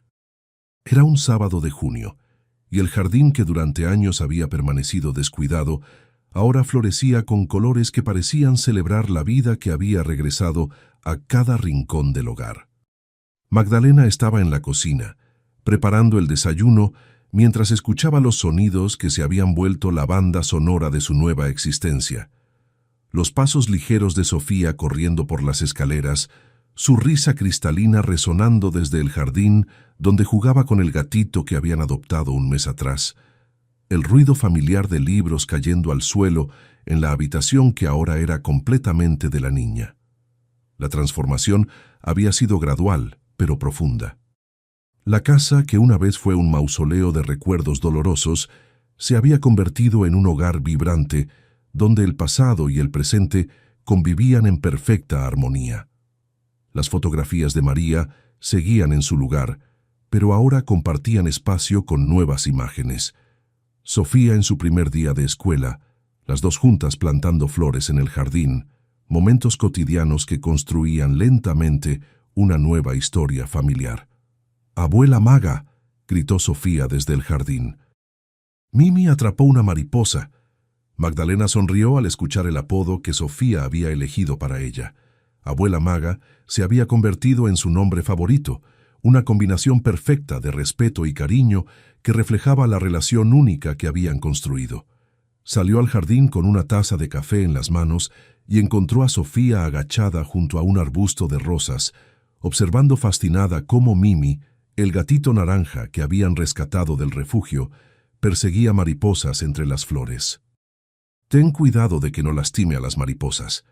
Era un sábado de junio, y el jardín que durante años había permanecido descuidado, ahora florecía con colores que parecían celebrar la vida que había regresado a cada rincón del hogar. Magdalena estaba en la cocina, preparando el desayuno, mientras escuchaba los sonidos que se habían vuelto la banda sonora de su nueva existencia. Los pasos ligeros de Sofía corriendo por las escaleras, su risa cristalina resonando desde el jardín donde jugaba con el gatito que habían adoptado un mes atrás, el ruido familiar de libros cayendo al suelo en la habitación que ahora era completamente de la niña. La transformación había sido gradual, pero profunda. La casa, que una vez fue un mausoleo de recuerdos dolorosos, se había convertido en un hogar vibrante, donde el pasado y el presente convivían en perfecta armonía. Las fotografías de María seguían en su lugar, pero ahora compartían espacio con nuevas imágenes. Sofía en su primer día de escuela, las dos juntas plantando flores en el jardín, momentos cotidianos que construían lentamente una nueva historia familiar. «¡Abuela maga!», gritó Sofía desde el jardín. Mimi atrapó una mariposa. Magdalena sonrió al escuchar el apodo que Sofía había elegido para ella. Abuela maga se había convertido en su nombre favorito, una combinación perfecta de respeto y cariño que reflejaba la relación única que habían construido. Salió al jardín con una taza de café en las manos y encontró a Sofía agachada junto a un arbusto de rosas, observando fascinada cómo Mimi, el gatito naranja que habían rescatado del refugio, perseguía mariposas entre las flores. «Ten cuidado de que no lastime a las mariposas»,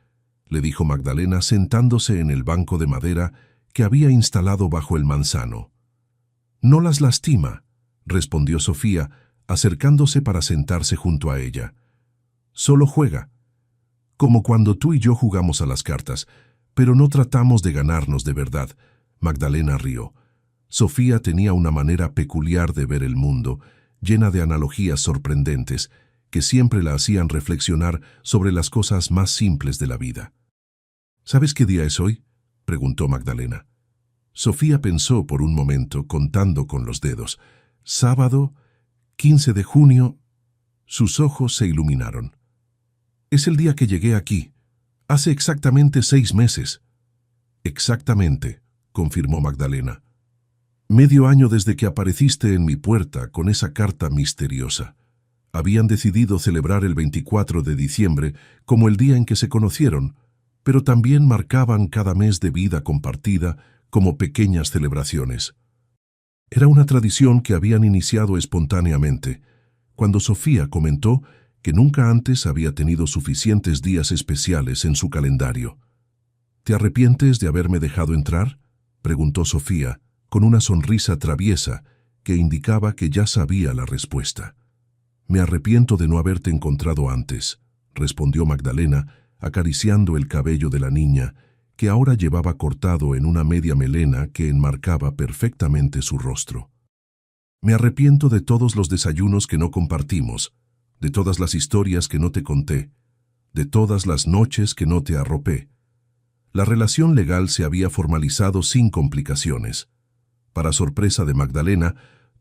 le dijo Magdalena sentándose en el banco de madera que había instalado bajo el manzano. «No las lastima», respondió Sofía, acercándose para sentarse junto a ella. «Solo juega, como cuando tú y yo jugamos a las cartas, pero no tratamos de ganarnos de verdad». Magdalena rió. Sofía tenía una manera peculiar de ver el mundo, llena de analogías sorprendentes, que siempre la hacían reflexionar sobre las cosas más simples de la vida. «¿Sabes qué día es hoy?», preguntó Magdalena. Sofía pensó por un momento, contando con los dedos. «Sábado, 15 de junio». Sus ojos se iluminaron. «Es el día que llegué aquí. Hace exactamente 6 meses». «Exactamente», confirmó Magdalena. «Medio año desde que apareciste en mi puerta con esa carta misteriosa». Habían decidido celebrar el 24 de diciembre como el día en que se conocieron, pero también marcaban cada mes de vida compartida como pequeñas celebraciones. Era una tradición que habían iniciado espontáneamente, cuando Sofía comentó que nunca antes había tenido suficientes días especiales en su calendario. «¿Te arrepientes de haberme dejado entrar?», preguntó Sofía, con una sonrisa traviesa que indicaba que ya sabía la respuesta. «Me arrepiento de no haberte encontrado antes», respondió Magdalena, acariciando el cabello de la niña, que ahora llevaba cortado en una media melena que enmarcaba perfectamente su rostro. «Me arrepiento de todos los desayunos que no compartimos, de todas las historias que no te conté, de todas las noches que no te arropé». La relación legal se había formalizado sin complicaciones. Para sorpresa de Magdalena,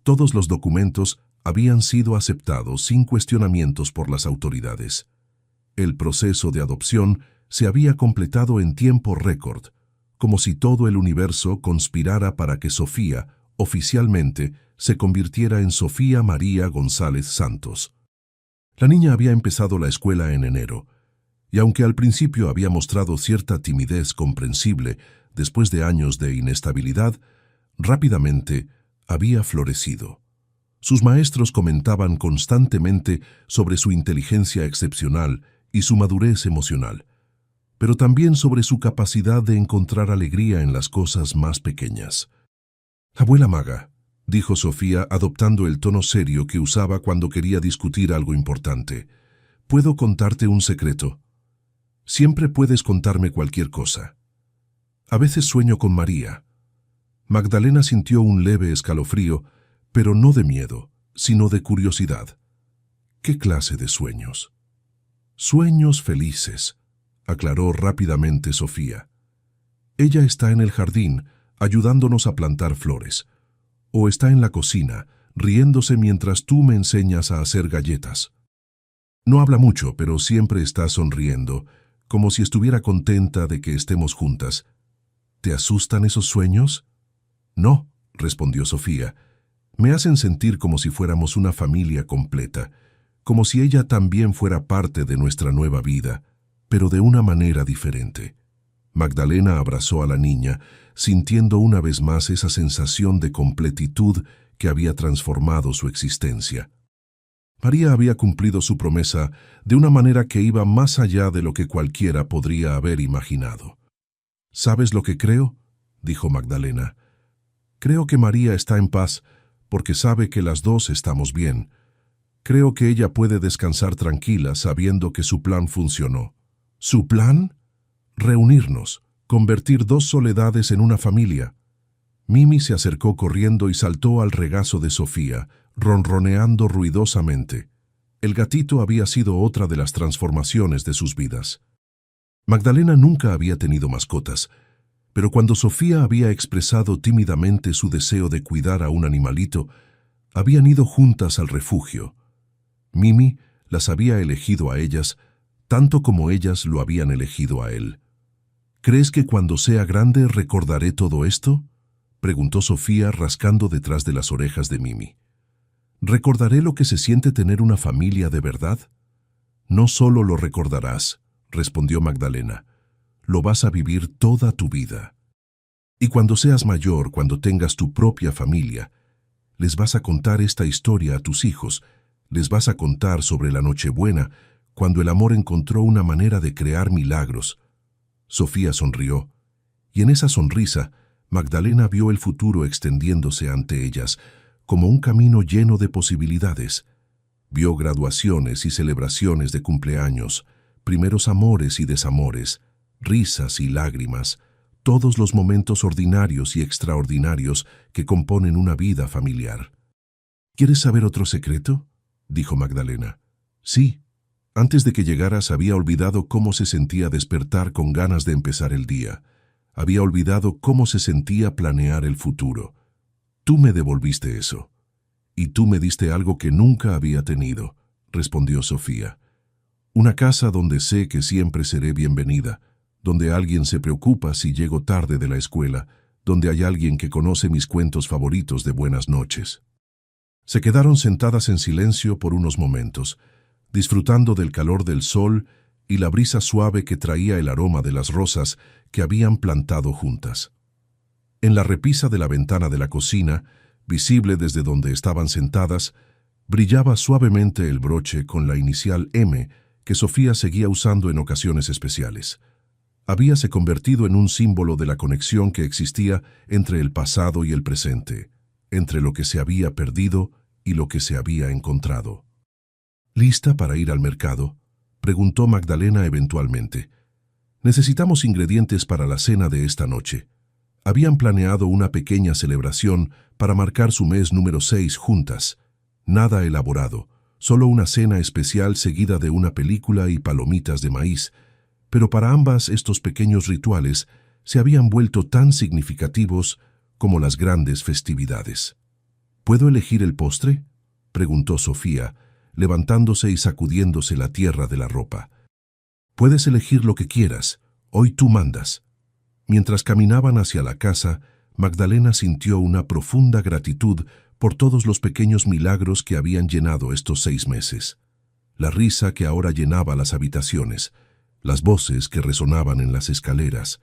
todos los documentos habían sido aceptados sin cuestionamientos por las autoridades. El proceso de adopción se había completado en tiempo récord, como si todo el universo conspirara para que Sofía, oficialmente, se convirtiera en Sofía María González Santos. La niña había empezado la escuela en enero, y aunque al principio había mostrado cierta timidez comprensible después de años de inestabilidad, rápidamente había florecido. Sus maestros comentaban constantemente sobre su inteligencia excepcional y su madurez emocional. pero también sobre su capacidad de encontrar alegría en las cosas más pequeñas. «Abuela maga», dijo Sofía adoptando el tono serio que usaba cuando quería discutir algo importante, «¿puedo contarte un secreto? Siempre puedes contarme cualquier cosa. A veces sueño con María». Magdalena sintió un leve escalofrío, pero no de miedo, sino de curiosidad. ¿Qué clase de sueños? «Sueños felices», aclaró rápidamente Sofía. «Ella está en el jardín, ayudándonos a plantar flores. O está en la cocina, riéndose mientras tú me enseñas a hacer galletas. No habla mucho, pero siempre está sonriendo, como si estuviera contenta de que estemos juntas. ¿Te asustan esos sueños?» «No», respondió Sofía. «Me hacen sentir como si fuéramos una familia completa, como si ella también fuera parte de nuestra nueva vida, pero de una manera diferente». Magdalena abrazó a la niña, sintiendo una vez más esa sensación de completitud que había transformado su existencia. María había cumplido su promesa de una manera que iba más allá de lo que cualquiera podría haber imaginado. «¿Sabes lo que creo?», dijo Magdalena. «Creo que María está en paz porque sabe que las dos estamos bien. Creo que ella puede descansar tranquila sabiendo que su plan funcionó». «¿Su plan?». «Reunirnos, convertir dos soledades en una familia». Mimi se acercó corriendo y saltó al regazo de Sofía, ronroneando ruidosamente. El gatito había sido otra de las transformaciones de sus vidas. Magdalena nunca había tenido mascotas, pero cuando Sofía había expresado tímidamente su deseo de cuidar a un animalito, habían ido juntas al refugio. Mimi las había elegido a ellas, tanto como ellas lo habían elegido a él. «¿Crees que cuando sea grande recordaré todo esto?», preguntó Sofía rascando detrás de las orejas de Mimi. «¿Recordaré lo que se siente tener una familia de verdad?». «No solo lo recordarás», respondió Magdalena, «lo vas a vivir toda tu vida. Y cuando seas mayor, cuando tengas tu propia familia, les vas a contar esta historia a tus hijos, les vas a contar sobre la Nochebuena, cuando el amor encontró una manera de crear milagros». Sofía sonrió, y en esa sonrisa, Magdalena vio el futuro extendiéndose ante ellas, como un camino lleno de posibilidades. Vio graduaciones y celebraciones de cumpleaños, primeros amores y desamores, risas y lágrimas, todos los momentos ordinarios y extraordinarios que componen una vida familiar. «¿Quieres saber otro secreto?», dijo Magdalena. «Sí. Antes de que llegaras había olvidado cómo se sentía despertar con ganas de empezar el día. Había olvidado cómo se sentía planear el futuro. Tú me devolviste eso. Y tú me diste algo que nunca había tenido», respondió Sofía. «Una casa donde sé que siempre seré bienvenida, donde alguien se preocupa si llego tarde de la escuela, donde hay alguien que conoce mis cuentos favoritos de buenas noches». Se quedaron sentadas en silencio por unos momentos, disfrutando del calor del sol y la brisa suave que traía el aroma de las rosas que habían plantado juntas. En la repisa de la ventana de la cocina, visible desde donde estaban sentadas, brillaba suavemente el broche con la inicial M que Sofía seguía usando en ocasiones especiales. Habíase convertido en un símbolo de la conexión que existía entre el pasado y el presente, entre lo que se había perdido y lo que se había encontrado. «¿Lista para ir al mercado?», preguntó Magdalena eventualmente. «Necesitamos ingredientes para la cena de esta noche». Habían planeado una pequeña celebración para marcar su mes número 6 juntas. Nada elaborado, solo una cena especial seguida de una película y palomitas de maíz, pero para ambas estos pequeños rituales se habían vuelto tan significativos como las grandes festividades. «¿Puedo elegir el postre?», preguntó Sofía, levantándose y sacudiéndose la tierra de la ropa. «Puedes elegir lo que quieras, hoy tú mandas». Mientras caminaban hacia la casa, Magdalena sintió una profunda gratitud por todos los pequeños milagros que habían llenado estos 6 meses. La risa que ahora llenaba las habitaciones, las voces que resonaban en las escaleras,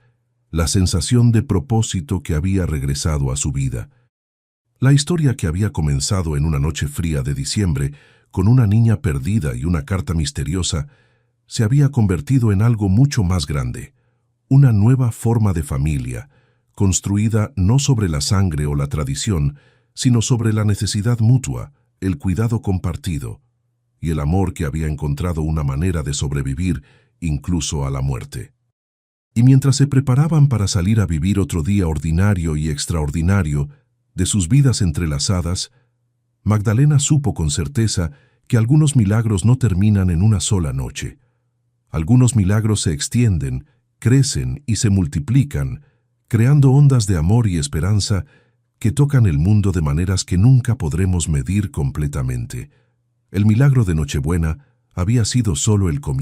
la sensación de propósito que había regresado a su vida. La historia que había comenzado en una noche fría de diciembre, con una niña perdida y una carta misteriosa, se había convertido en algo mucho más grande, una nueva forma de familia, construida no sobre la sangre o la tradición, sino sobre la necesidad mutua, el cuidado compartido y el amor que había encontrado una manera de sobrevivir incluso a la muerte. Y mientras se preparaban para salir a vivir otro día ordinario y extraordinario de sus vidas entrelazadas, Magdalena supo con certeza que algunos milagros no terminan en una sola noche. Algunos milagros se extienden, crecen y se multiplican, creando ondas de amor y esperanza que tocan el mundo de maneras que nunca podremos medir completamente. El milagro de Nochebuena había sido solo el comienzo.